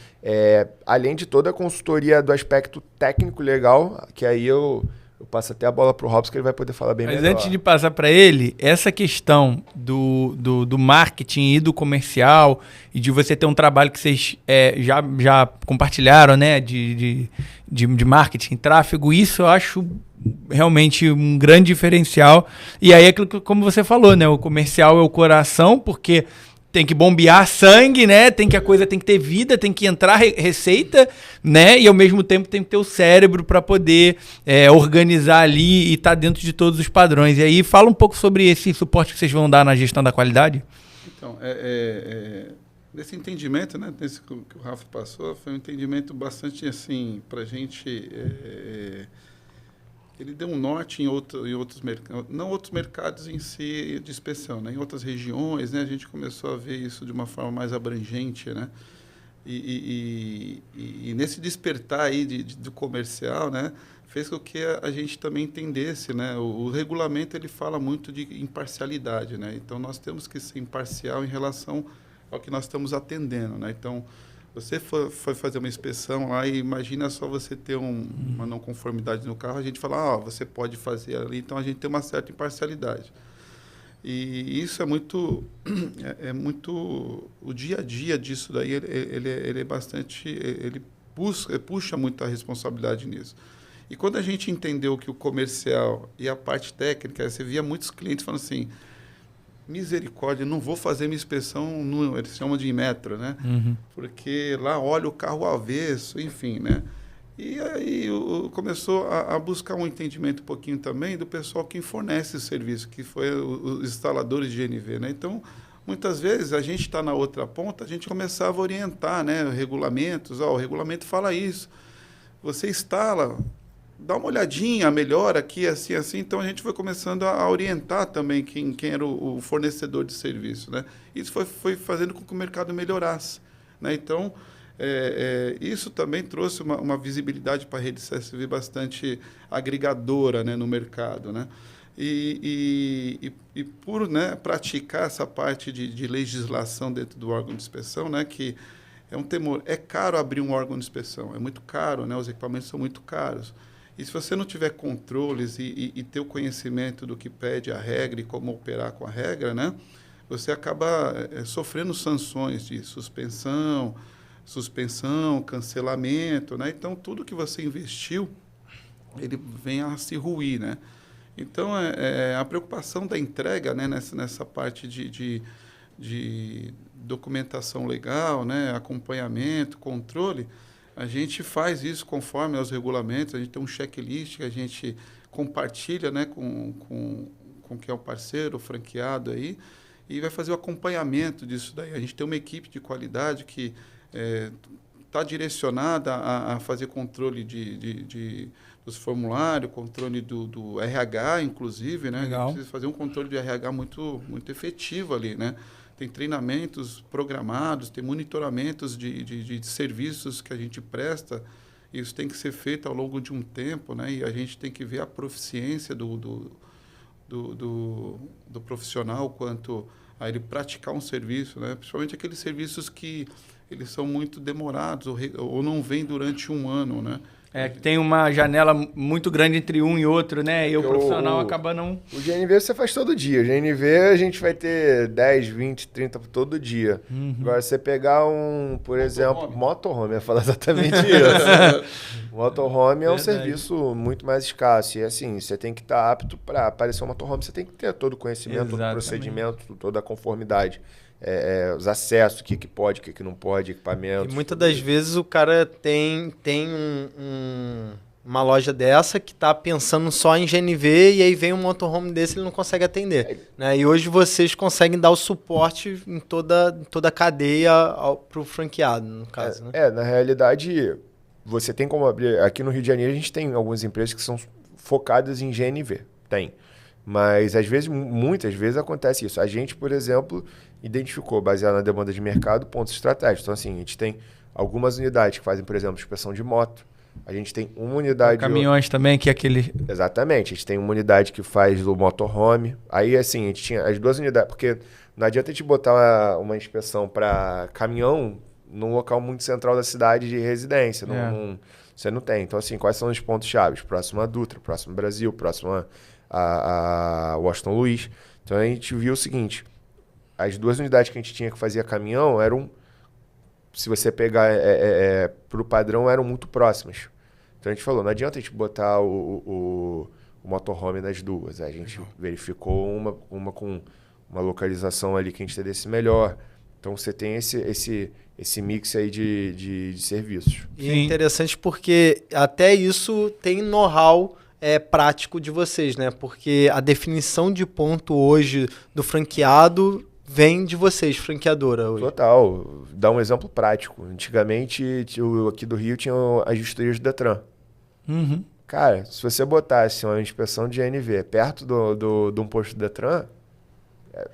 além de toda a consultoria do aspecto técnico legal, que aí eu passo até a bola para o Robson, que ele vai poder falar bem melhor. Mas antes de passar para ele, essa questão do marketing e do comercial, e de você ter um trabalho que vocês já compartilharam, né, de marketing, tráfego, isso eu acho realmente um grande diferencial. E aí, como você falou, né, o comercial é o coração, porque tem que bombear sangue, né? A coisa tem que ter vida, tem que entrar receita, né? E ao mesmo tempo tem que ter o cérebro para poder organizar ali e estar dentro de todos os padrões. E aí fala um pouco sobre esse suporte que vocês vão dar na gestão da qualidade. Então, nesse entendimento, né? Nesse que o Rafa passou, foi um entendimento bastante assim para a gente. Ele deu um norte em outros mercados, não outros mercados em si de inspeção, né? Em outras regiões, né? A gente começou a ver isso de uma forma mais abrangente, né? E nesse despertar aí do comercial, né? Fez com que a gente também entendesse, né? O regulamento ele fala muito de imparcialidade, né? Então nós temos que ser imparcial em relação ao que nós estamos atendendo, né? Então você foi fazer uma inspeção lá e imagina só você ter uma não conformidade no carro, a gente fala, você pode fazer ali, então a gente tem uma certa imparcialidade. E isso é muito o dia a dia disso daí, ele é bastante, ele puxa muita responsabilidade nisso. E quando a gente entendeu que o comercial e a parte técnica, você via muitos clientes falando assim, misericórdia, não vou fazer minha inspeção eles chamam de Inmetro, né? Uhum. Porque lá olha o carro avesso, enfim, né? E aí começou a buscar um entendimento um pouquinho também do pessoal que fornece o serviço, que foi os instaladores de GNV, né? Então, muitas vezes a gente está na outra ponta, a gente começava a orientar, né? Regulamentos, o regulamento fala isso. Você instala, dá uma olhadinha, melhora aqui, assim, assim. Então, a gente foi começando a orientar também quem era o fornecedor de serviço, né? Isso foi fazendo com que o mercado melhorasse, né? Então, isso também trouxe uma visibilidade para a rede CSV bastante agregadora, né, no mercado, né? E por, né, praticar essa parte de legislação dentro do órgão de inspeção, né, que é um temor. É caro abrir um órgão de inspeção, é muito caro, né? Os equipamentos são muito caros. E se você não tiver controles e ter o conhecimento do que pede a regra e como operar com a regra, né, você acaba sofrendo sanções de suspensão, cancelamento, né? Então, tudo que você investiu, ele vem a se ruir, né? Então, a preocupação da entrega, né, nessa parte de documentação legal, né, acompanhamento, controle, a gente faz isso conforme aos regulamentos, a gente tem um checklist que a gente compartilha, né, com quem é o parceiro, o franqueado aí, e vai fazer o acompanhamento disso daí. A gente tem uma equipe de qualidade que está direcionada a fazer controle dos formulários, controle do RH, inclusive, né? Legal. A gente precisa fazer um controle de RH muito efetivo ali, né? Tem treinamentos programados, tem monitoramentos de serviços que a gente presta. Isso tem que ser feito ao longo de um tempo, né? E a gente tem que ver a proficiência do profissional quanto a ele praticar um serviço, né? Principalmente aqueles serviços que eles são muito demorados ou não vêm durante um ano, né? Que tem uma janela muito grande entre um e outro, né? E o profissional acaba não... O GNV você faz todo dia. O GNV a gente vai ter 10, 20, 30 todo dia. Agora, você pegar por exemplo, motorhome, eu ia falar exatamente isso. Motorhome é um serviço muito mais escasso. E assim, você tem que estar apto para aparecer um motorhome, você tem que ter todo o conhecimento, todo o procedimento, toda a conformidade. Os acessos, o que pode, o que não pode, equipamentos. E muitas das vezes o cara tem uma loja dessa que está pensando só em GNV e aí vem um motorhome desse e ele não consegue atender. Né? E hoje vocês conseguem dar o suporte em toda a cadeia para o franqueado, no caso. Né? Na realidade, você tem como abrir... Aqui no Rio de Janeiro a gente tem algumas empresas que são focadas em GNV. Tem. Mas, às vezes, muitas vezes acontece isso. A gente, por exemplo, identificou, baseado na demanda de mercado, pontos estratégicos. Então, assim, a gente tem algumas unidades que fazem, por exemplo, inspeção de moto. A gente tem uma unidade... Caminhões também, que é aquele... Exatamente. A gente tem uma unidade que faz o motorhome. Aí, assim, a gente tinha as duas unidades. Porque não adianta a gente botar uma inspeção para caminhão num local muito central da cidade de residência. Você não tem. Então, assim, quais são os pontos-chave? Próximo a Dutra, próximo ao Brasil, próximo a Washington Luiz. Então a gente viu o seguinte, as duas unidades que a gente tinha que fazia caminhão eram, se você pegar para o padrão, eram muito próximas. Então a gente falou, não adianta a gente botar o motorhome nas duas. A gente verificou uma com uma localização ali que a gente entendesse melhor. Então você tem esse mix aí de serviços. E é interessante porque até isso tem know-how prático de vocês, né? Porque a definição de ponto hoje do franqueado vem de vocês, franqueadora hoje. Total. Dá um exemplo prático. Antigamente, aqui do Rio, tinha as vistorias do Detran. Cara, se você botasse uma inspeção de GNV perto de um posto do Detran,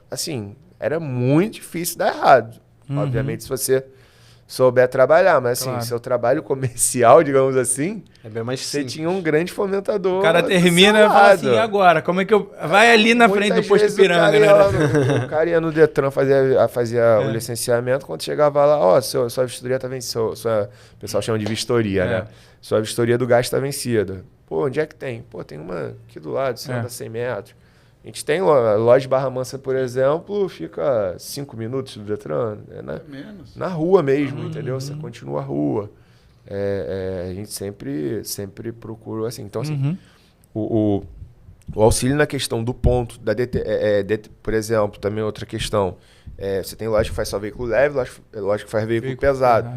assim, era muito difícil dar errado. Obviamente, se você souber trabalhar, mas assim, seu trabalho comercial, digamos assim, é bem mais você simples. Tinha um grande fomentador. O cara termina e fala assim, e agora? Como é que eu... Vai ali na frente do posto Ipiranga, né? O cara ia no Detran, fazia o licenciamento, quando chegava lá, sua vistoria tá vencida, o pessoal chama de vistoria, né? Sua vistoria do gás tá vencida. Pô, onde é que tem? Pô, tem uma aqui do lado, você anda 100 metros. A gente tem loja de Barra Mansa, por exemplo, fica 5 minutos do Detran, né? Menos. Na rua mesmo, entendeu? Você continua a rua. A gente sempre procura assim. Então, assim, o auxílio na questão do ponto, por exemplo, também outra questão. Você tem loja que faz só veículo leve, loja que faz veículo pesado.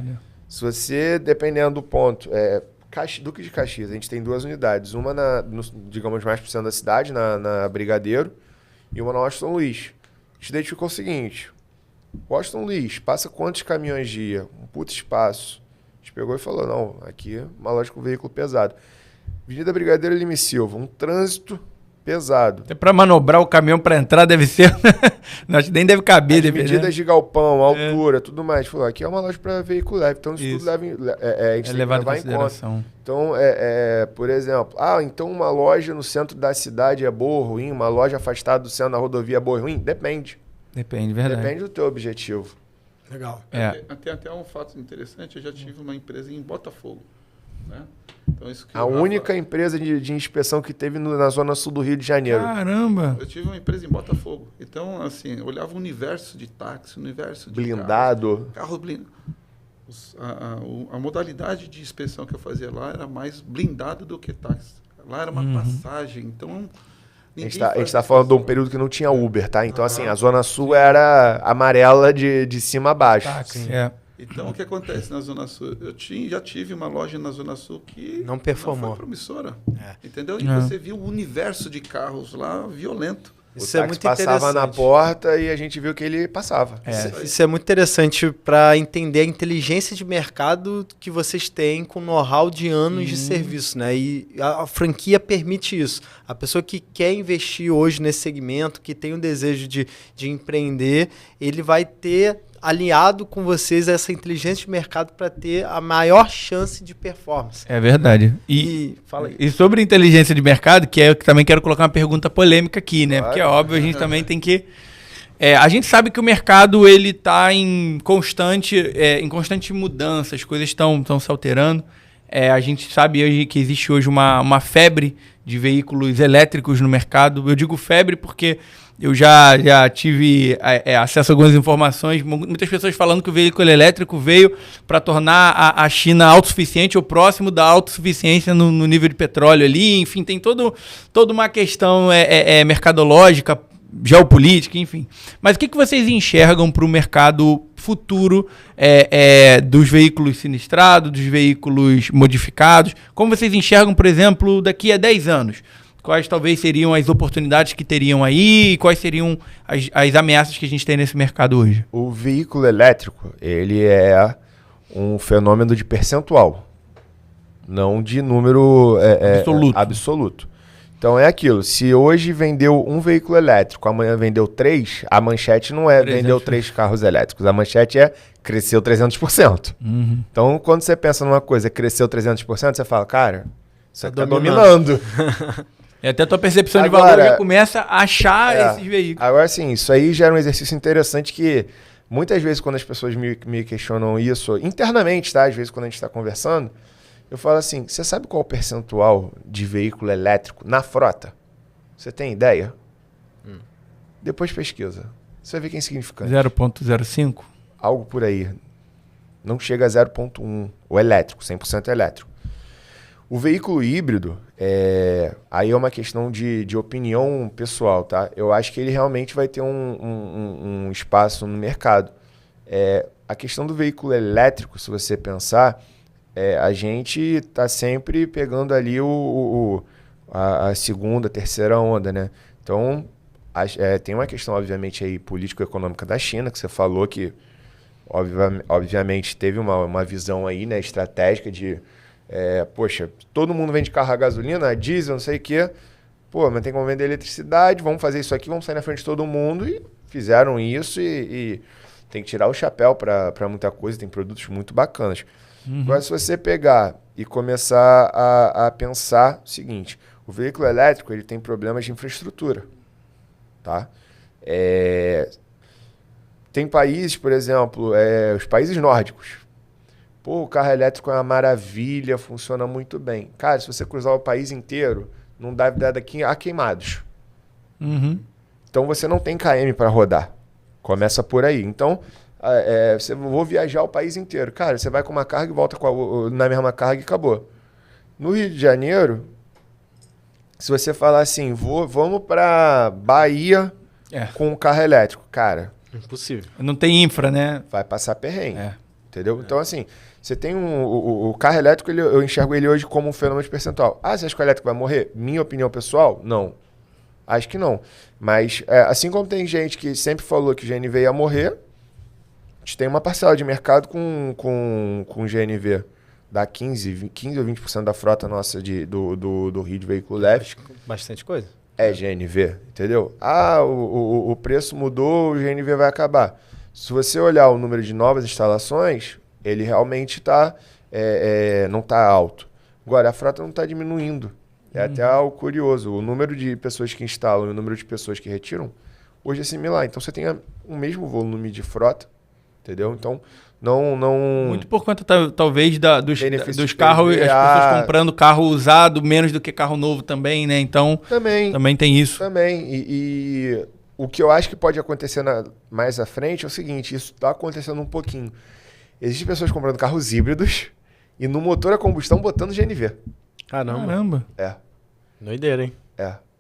Se você, dependendo do ponto... Duque de Caxias, a gente tem duas unidades. Uma, digamos, mais pro centro da cidade, na Brigadeiro, e uma na Washington Luiz. A gente identificou o seguinte, Washington Luiz, passa quantos caminhões dia? Um puto espaço. A gente pegou e falou, não, aqui é uma loja com veículo pesado. Avenida Brigadeiro Lima e Silva, um trânsito pesado. Até para manobrar o caminhão para entrar deve ser... nem deve caber. As medidas de galpão, altura, tudo mais. Falou, aqui é uma loja para veículo leve. Então, isso tudo a gente tem que levar em conta. Então, por exemplo, então uma loja no centro da cidade é boa ou ruim? Uma loja afastada do centro da rodovia é boa ou ruim? Depende. Depende, verdade. Depende do teu objetivo. Legal. Até um fato interessante, eu já tive uma empresa em Botafogo, né? Então, isso que a única empresa de inspeção que teve na zona sul do Rio de Janeiro. Caramba! Eu tive uma empresa em Botafogo. Então, assim, eu olhava o universo de táxi, o universo de blindado. Carro blindado. A modalidade de inspeção que eu fazia lá era mais blindado do que táxi. Lá era uma passagem. Então, a gente está falando de um período que não tinha Uber, tá? Então, assim, a zona sul era amarela de cima a baixo. Táxi, Então, o que acontece na Zona Sul? Eu já tive uma loja na Zona Sul que não performou. Não foi promissora. Entendeu? E você viu o universo de carros lá violento. O Isso é táxi muito passava na interessante. porta e a gente viu que ele passava. Isso é muito interessante para entender a inteligência de mercado que vocês têm com know-how de anos de serviço, né? E a franquia permite isso. A pessoa que quer investir hoje nesse segmento, que tem o desejo de empreender, ele vai ter aliado com vocês essa inteligência de mercado para ter a maior chance de performance. É verdade. Fala aí. E sobre inteligência de mercado, que é eu que também quero colocar uma pergunta polêmica aqui, né? Claro. Porque é óbvio, a gente também tem que... a gente sabe que o mercado ele está em constante mudança, as coisas estão se alterando. A gente sabe hoje que existe hoje uma febre de veículos elétricos no mercado. Eu digo febre porque eu já tive acesso a algumas informações, muitas pessoas falando que o veículo elétrico veio para tornar a China autossuficiente ou próximo da autossuficiência no nível de petróleo ali. Enfim, tem toda uma questão mercadológica, geopolítica, enfim. Mas o que vocês enxergam para o mercado futuro dos veículos sinistrados, dos veículos modificados? Como vocês enxergam, por exemplo, daqui a 10 anos? Quais talvez seriam as oportunidades que teriam aí e quais seriam as ameaças que a gente tem nesse mercado hoje? O veículo elétrico, ele é um fenômeno de percentual, não de número absoluto. Então é aquilo, se hoje vendeu um veículo elétrico, amanhã vendeu 3, a manchete não é vendeu 3 carros elétricos, a manchete é cresceu 300%. Uhum. Então quando você pensa numa coisa, cresceu 300%, você fala, cara, isso aqui tá dominando. E até a tua percepção Agora, de valor já começa a achar esses veículos. Agora sim, isso aí gera um exercício interessante que muitas vezes quando as pessoas me questionam isso, internamente, tá? Às vezes quando a gente está conversando, eu falo assim, você sabe qual é o percentual de veículo elétrico na frota? Você tem ideia? Depois pesquisa. Você vai ver que é insignificante. 0,05? Algo por aí. Não chega a 0,1. O elétrico, 100% elétrico. O veículo híbrido, aí é uma questão de opinião pessoal, tá? Eu acho que ele realmente vai ter um espaço no mercado. A questão do veículo elétrico, se você pensar, a gente está sempre pegando ali a segunda, terceira onda, né? Então, tem uma questão, obviamente, aí político-econômica da China, que você falou que, obviamente, teve uma visão aí, né, estratégica de... poxa, todo mundo vende carro a gasolina, a diesel, não sei o quê. Pô, mas tem como vender eletricidade, vamos fazer isso aqui, vamos sair na frente de todo mundo. E fizeram isso e tem que tirar o chapéu para muita coisa, tem produtos muito bacanas. Agora, se você pegar e começar a pensar o seguinte, o veículo elétrico ele tem problemas de infraestrutura. Tá? Tem países, por exemplo, os países nórdicos. Pô, o carro elétrico é uma maravilha, funciona muito bem. Cara, se você cruzar o país inteiro, não dá daqui a queimados. Uhum. Então você não tem KM para rodar. Começa por aí. Então, vou viajar o país inteiro. Cara, você vai com uma carga e volta na mesma carga e acabou. No Rio de Janeiro, se você falar assim, vamos para Bahia com um carro elétrico, cara... Impossível. Não tem infra, né? Vai passar perrengue. Entendeu? Então, assim, você tem o carro elétrico, eu enxergo ele hoje como um fenômeno de percentual. Você acha que o elétrico vai morrer? Minha opinião pessoal? Não. Acho que não. Mas, assim como tem gente que sempre falou que o GNV ia morrer, a gente tem uma parcela de mercado com GNV. Dá 15 ou 20% da frota nossa do Rio de veículo leve. Bastante coisa. É GNV, entendeu? O preço mudou, o GNV vai acabar. Se você olhar o número de novas instalações, ele realmente não está alto. Agora, a frota não está diminuindo. É até algo curioso. O número de pessoas que instalam e o número de pessoas que retiram, hoje é similar. Então, você tem o mesmo volume de frota, entendeu? Então, não... Muito por conta, talvez, dos carros, as PVA. pessoas comprando carro usado menos do que carro novo também, né? Então, também tem isso. Também. E o que eu acho que pode acontecer mais à frente é o seguinte, isso está acontecendo um pouquinho. Existem pessoas comprando carros híbridos e no motor a combustão botando GNV. Caramba. Doideira, hein?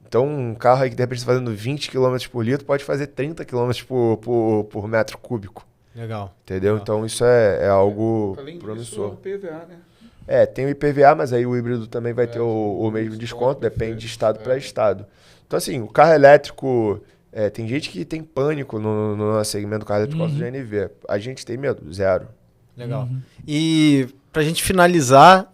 Então, um carro aí que de repente está fazendo 20 km por litro pode fazer 30 km por metro cúbico. Legal. Entendeu? Legal. Então, isso é algo Além promissor. disso, o PVA, né? Tem o IPVA, mas aí o híbrido também vai ter o mesmo desconto, depende de estado para estado. Então, assim, o carro elétrico... tem gente que tem pânico no nosso segmento do carro elétrico por causa do GNV. A gente tem medo, zero. Legal. E pra gente finalizar,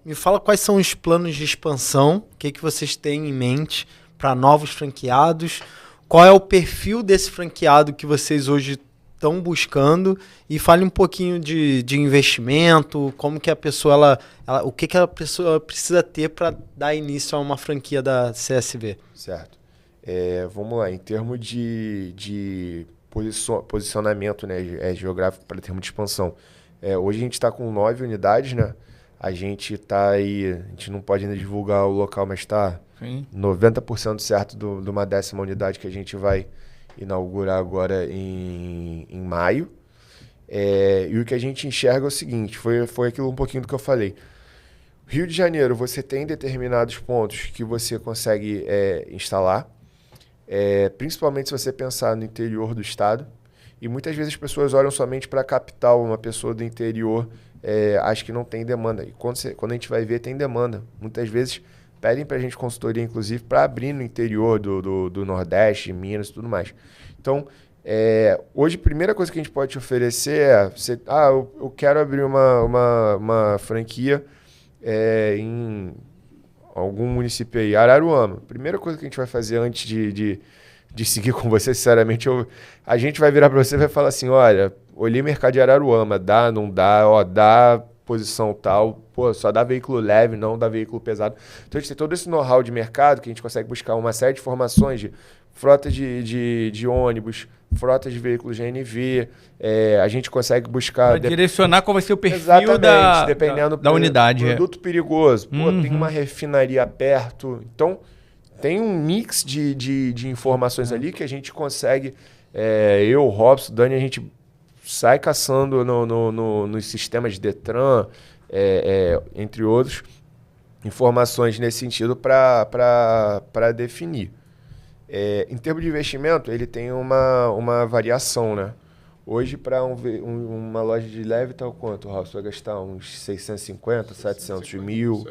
me fala quais são os planos de expansão, o que vocês têm em mente para novos franqueados, qual é o perfil desse franqueado que vocês hoje estão buscando e fale um pouquinho de investimento, como que a pessoa, o que a pessoa precisa ter para dar início a uma franquia da CSV. Certo. Vamos lá, em termos de posicionamento, né, geográfico para termo de expansão. Hoje a gente está com 9 unidades, né? A gente está aí, a gente não pode ainda divulgar o local, mas está 90% certo de uma 10ª unidade que a gente vai inaugurar agora em maio. E o que a gente enxerga é o seguinte, foi aquilo um pouquinho do que eu falei. Rio de Janeiro, você tem determinados pontos que você consegue instalar, principalmente se você pensar no interior do estado. E muitas vezes as pessoas olham somente para a capital, uma pessoa do interior acha que não tem demanda. E quando a gente vai ver, tem demanda. Muitas vezes pedem para a gente consultoria, inclusive, para abrir no interior do Nordeste, Minas e tudo mais. Então, hoje a primeira coisa que a gente pode te oferecer eu quero abrir uma franquia em algum município aí, Araruama. Primeira coisa que a gente vai fazer antes de seguir com você, sinceramente, a gente vai virar para você e vai falar assim, olha, olhei o mercado de Araruama, dá, não dá, dá posição tal, só dá veículo leve, não dá veículo pesado. Então a gente tem todo esse know-how de mercado que a gente consegue buscar uma série de informações de frota de ônibus, frota de veículos GNV, a gente consegue buscar... Para direcionar qual vai ser o perfil dependendo da unidade. Produto perigoso. Tem uma refinaria perto. Então, tem um mix de informações ali que a gente consegue... eu, Robson, Dani, a gente sai caçando nos sistemas de Detran, entre outros, informações nesse sentido para definir. Em termos de investimento, ele tem uma variação, né? Hoje, para uma loja de leve, está o quanto, Robson? Vai gastar uns 650, 700 mil,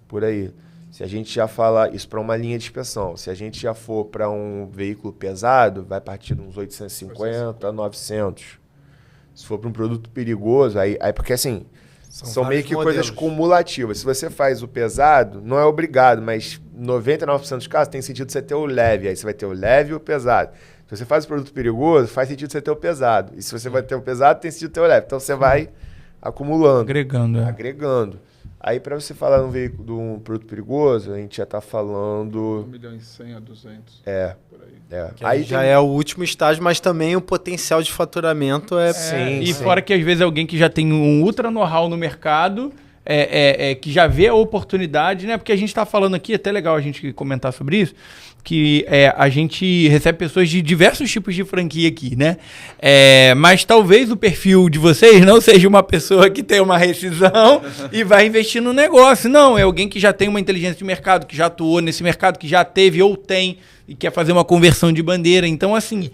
por aí. Se a gente já fala isso para uma linha de inspeção, se a gente já for para um veículo pesado, vai partir de uns 850 a 900. Se for para um produto perigoso, aí porque assim, são meio que modelos. Coisas cumulativas. Se você faz o pesado, não é obrigado, mas 99% dos casos tem sentido você ter o leve. Aí você vai ter o leve e o pesado. Se você faz o produto perigoso, faz sentido você ter o pesado. E se você vai ter o pesado, tem sentido ter o leve. Então você vai acumulando. Agregando. Aí para você falar de um produto perigoso, a gente já está falando... 1 milhão e 100 a 200. Por aí. Aí já é o último estágio, mas também o potencial de faturamento Sim. Fora que às vezes alguém que já tem um ultra know-how no mercado, que já vê a oportunidade, né? Porque a gente está falando aqui, até legal a gente comentar sobre isso, que a gente recebe pessoas de diversos tipos de franquia aqui, né? Mas talvez o perfil de vocês não seja uma pessoa que tem uma rescisão e vai investir no negócio. Não, é alguém que já tem uma inteligência de mercado, que já atuou nesse mercado, que já teve ou tem e quer fazer uma conversão de bandeira. Então, assim...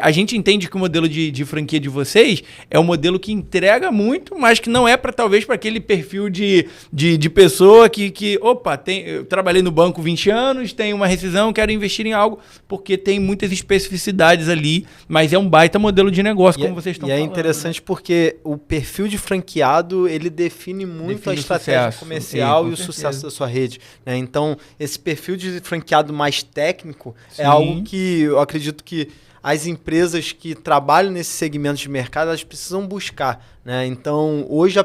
a gente entende que o modelo de franquia de vocês é um modelo que entrega muito, mas que não é talvez para aquele perfil de pessoa que eu trabalhei no banco 20 anos, tenho uma rescisão, quero investir em algo, porque tem muitas especificidades ali, mas é um baita modelo de negócio, como vocês estão falando. E é interessante, né? Porque o perfil de franqueado, ele define muito a estratégia comercial e o sucesso da sua rede, né? Então, esse perfil de franqueado mais técnico é algo que eu acredito que as empresas que trabalham nesse segmento de mercado, elas precisam buscar, né? Então, hoje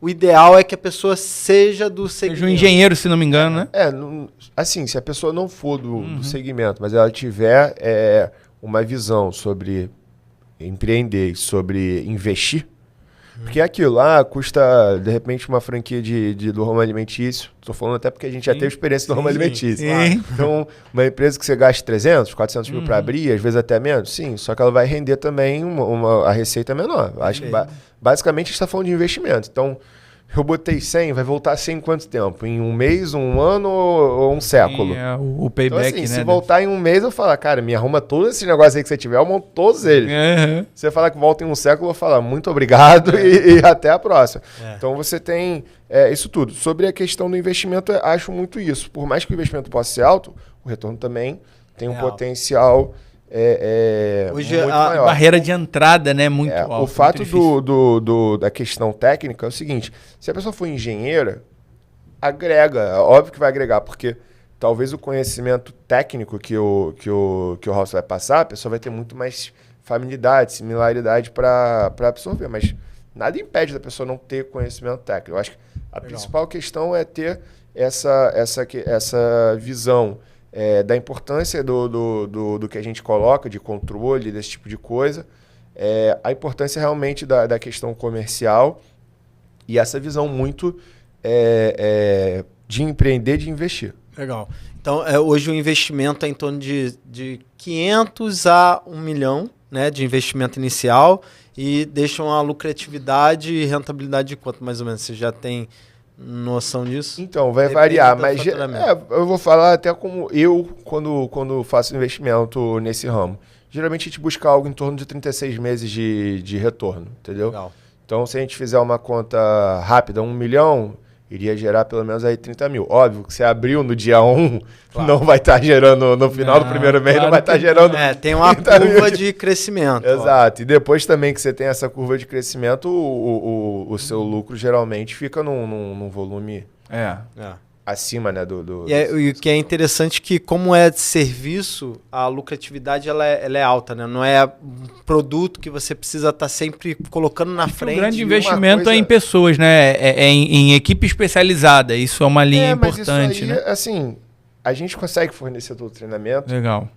o ideal é que a pessoa seja do segmento. Seja um engenheiro, se não me engano, né? Assim, se a pessoa não for do segmento, mas ela tiver uma visão sobre empreender, sobre investir, porque é aquilo, custa, de repente, uma franquia do ramo alimentício. Estou falando até porque a gente já teve experiência no ramo alimentício. Então, uma empresa que você gasta 300, 400 mil para abrir, às vezes até menos, sim, só que ela vai render também a receita menor. Acho que basicamente a gente está falando de investimento. Então, eu botei 100, vai voltar 100 em quanto tempo? Em um mês, um ano ou um século? O payback, então, assim, né? Se voltar em um mês, eu falo, cara, me arruma todos esses negócios aí que você tiver, eu monto todos eles. Se você falar que volta em um século, eu vou falar muito obrigado e até a próxima. Então, você tem isso tudo. Sobre a questão do investimento, eu acho muito isso. Por mais que o investimento possa ser alto, o retorno também tem um Real. potencial Hoje muito a maior. Barreira de entrada, né? Muito alta. O fato muito difícil. da questão técnica é o seguinte, se a pessoa for engenheira, agrega, óbvio que vai agregar, porque talvez o conhecimento técnico que o House vai passar, a pessoa vai ter muito mais familiaridade, similaridade para absorver, mas nada impede da pessoa não ter conhecimento técnico. Eu acho que a principal questão é ter essa visão da importância do que a gente coloca, de controle, desse tipo de coisa, a importância realmente da questão comercial e essa visão muito de empreender, de investir. Legal. Então, hoje o investimento é em torno de 500 a 1 milhão, né, de investimento inicial e deixam a lucratividade e rentabilidade de quanto, mais ou menos? Você já tem noção disso? Então, vai Depende variar, do mas faturamento. eu vou falar até como eu, quando faço investimento nesse ramo. Geralmente a gente busca algo em torno de 36 meses de retorno, entendeu? Legal. Então, se a gente fizer uma conta rápida, 1 milhão, iria gerar pelo menos aí 30 mil. Óbvio que você abriu no dia 1, não vai estar gerando, no final do primeiro mês, não vai estar gerando... Tem uma 30 mil curva de crescimento. Exato. E depois também que você tem essa curva de crescimento, o seu lucro geralmente fica num volume acima, né, E o que é interessante é que, como é de serviço, a lucratividade ela é alta, né? Não é um produto que você precisa estar sempre colocando na frente. O grande uma investimento coisa- é em pessoas, né? Em equipe especializada. Isso é uma linha mas importante, isso aí, né? assim, a gente consegue fornecer todo o treinamento. Legal.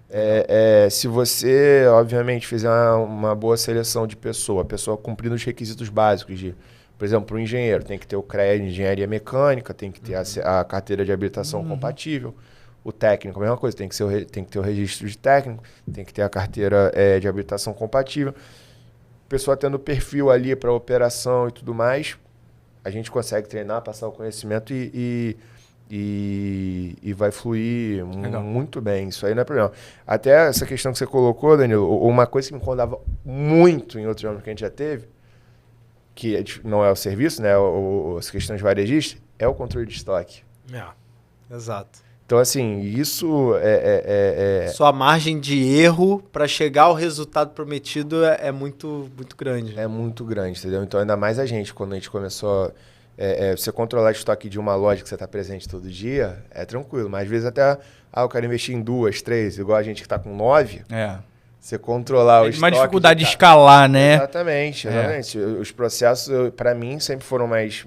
Se você, obviamente, fizer uma boa seleção de pessoa, a pessoa cumprindo os requisitos básicos de, por exemplo, o engenheiro tem que ter o CREA de engenharia mecânica, tem que ter a carteira de habilitação compatível. O técnico, a mesma coisa, tem que ter o registro de técnico, tem que ter a carteira de habilitação compatível. Pessoa tendo perfil ali para operação e tudo mais, a gente consegue treinar, passar o conhecimento e vai fluir muito bem. Isso aí não é problema. Até essa questão que você colocou, Danilo, uma coisa que me incomodava muito em outros anos que a gente já teve, que não é o serviço, né, as questões varejistas, é o controle de estoque. Exato. Então, assim, isso Sua margem de erro para chegar ao resultado prometido é muito, muito grande. é muito grande, entendeu? Então, ainda mais a gente, quando a gente começou... você controlar estoque de uma loja que você está presente todo dia, é tranquilo. Mas às vezes até, eu quero investir em 2, 3, igual a gente que está com 9, você controlar o Tem estoque... uma dificuldade de escalar, né? Exatamente. Os processos, para mim, sempre foram mais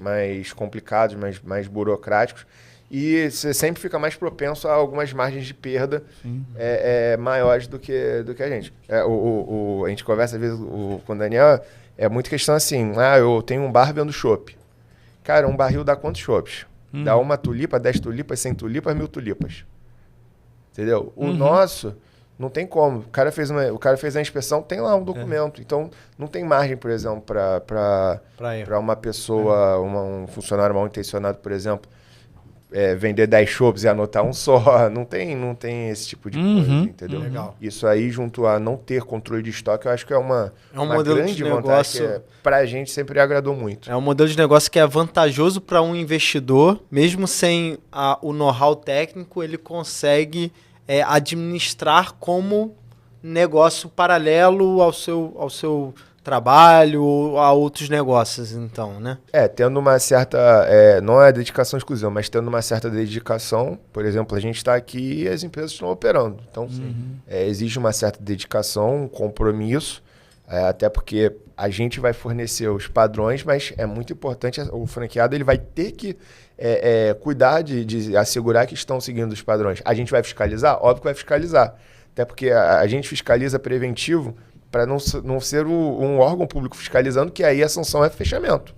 complicados, mais burocráticos. E você sempre fica mais propenso a algumas margens de perda maiores do que a gente. A gente conversa, às vezes, com o Daniel, é muito questão assim, eu tenho um bar vendo chopp. Cara, um barril dá quantos chopps? Dá uma tulipa, 10 tulipas, 100 tulipas, 1000 tulipas. Entendeu? O nosso... Não tem como. O cara fez a inspeção, tem lá um documento. Então, não tem margem, por exemplo, para uma pessoa, um funcionário mal intencionado, por exemplo, vender 10 chopps e anotar um só. Não tem esse tipo de coisa, entendeu? Legal. Isso aí, junto a não ter controle de estoque, eu acho que é uma modelo grande de vantagem negócio. que pra gente sempre agradou muito. É um modelo de negócio que é vantajoso para um investidor, mesmo sem o know-how técnico, ele consegue administrar como negócio paralelo ao seu trabalho ou a outros negócios, então, né? Tendo uma certa, não é dedicação exclusiva, mas tendo uma certa dedicação, por exemplo, a gente está aqui e as empresas estão operando. Então, exige uma certa dedicação, um compromisso, até porque a gente vai fornecer os padrões, mas é muito importante, o franqueado ele vai ter que cuidar de assegurar que estão seguindo os padrões. A gente vai fiscalizar? Óbvio que vai fiscalizar. Até porque a gente fiscaliza preventivo para não ser um órgão público fiscalizando, que aí a sanção é fechamento.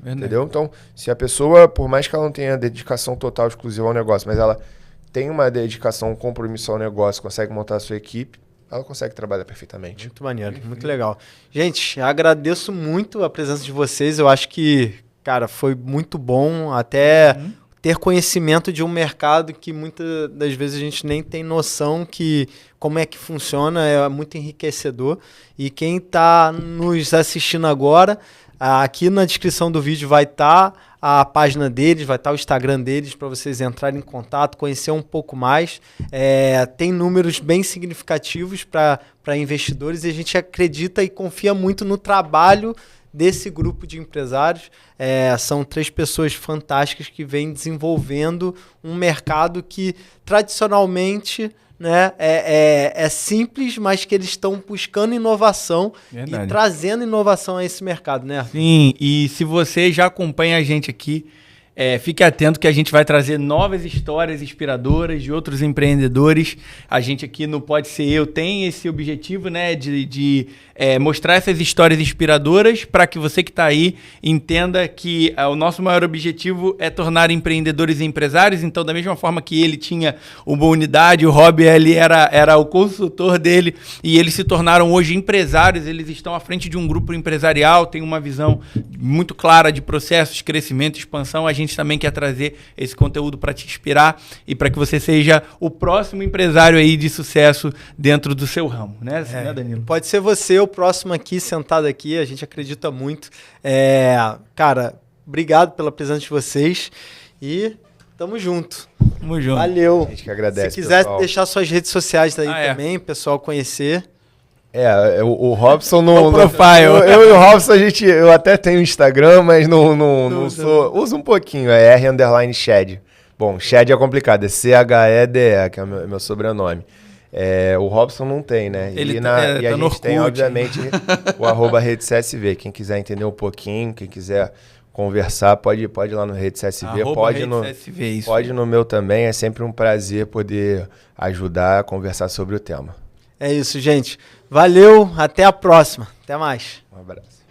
Entendeu? Então, se a pessoa, por mais que ela não tenha dedicação total, exclusiva ao negócio, mas ela tem uma dedicação, um compromisso ao negócio, consegue montar a sua equipe, ela consegue trabalhar perfeitamente. Muito maneiro, muito legal. Gente, agradeço muito a presença de vocês. Eu acho que, cara, foi muito bom até ter conhecimento de um mercado que muitas das vezes a gente nem tem noção que como é que funciona, é muito enriquecedor. E quem está nos assistindo agora, aqui na descrição do vídeo vai estar a página deles, vai estar o Instagram deles para vocês entrarem em contato, conhecer um pouco mais. Tem números bem significativos para investidores e a gente acredita e confia muito no trabalho desse grupo de empresários. São 3 pessoas fantásticas que vêm desenvolvendo um mercado que tradicionalmente, né, é simples, mas que eles estão buscando inovação. Verdade. E trazendo inovação a esse mercado, né? Sim, e se você já acompanha a gente aqui, fique atento que a gente vai trazer novas histórias inspiradoras de outros empreendedores. A gente aqui no Pode Ser Eu tem esse objetivo, né, de mostrar essas histórias inspiradoras para que você que está aí entenda que o nosso maior objetivo é tornar empreendedores e empresários. Então, da mesma forma que ele tinha uma unidade, o Rob ele era o consultor dele e eles se tornaram hoje empresários. Eles estão à frente de um grupo empresarial, tem uma visão muito clara de processos, crescimento, expansão. A gente também quer trazer esse conteúdo para te inspirar e para que você seja o próximo empresário aí de sucesso dentro do seu ramo, né, Danilo? Pode ser você o próximo aqui, sentado aqui, a gente acredita muito. Cara, obrigado pela presença de vocês e tamo junto. Tamo junto. Valeu. A gente que agradece, se quiser pessoal, deixar suas redes sociais aí também, pessoal conhecer. O Robson não... profile. Eu e o Robson, eu até tenho Instagram, mas não sou... Uso um pouquinho, R_Shed. Bom, Shed é complicado, é CHEDE, que é meu sobrenome. O Robson não tem, né? Ele e a gente Orkut, tem, obviamente, o @Rede CSV. Quem quiser entender um pouquinho, quem quiser conversar, pode ir lá no Rede CSV. Pode no meu também. É sempre um prazer poder ajudar a conversar sobre o tema. É isso, gente. Valeu, até a próxima. Até mais. Um abraço.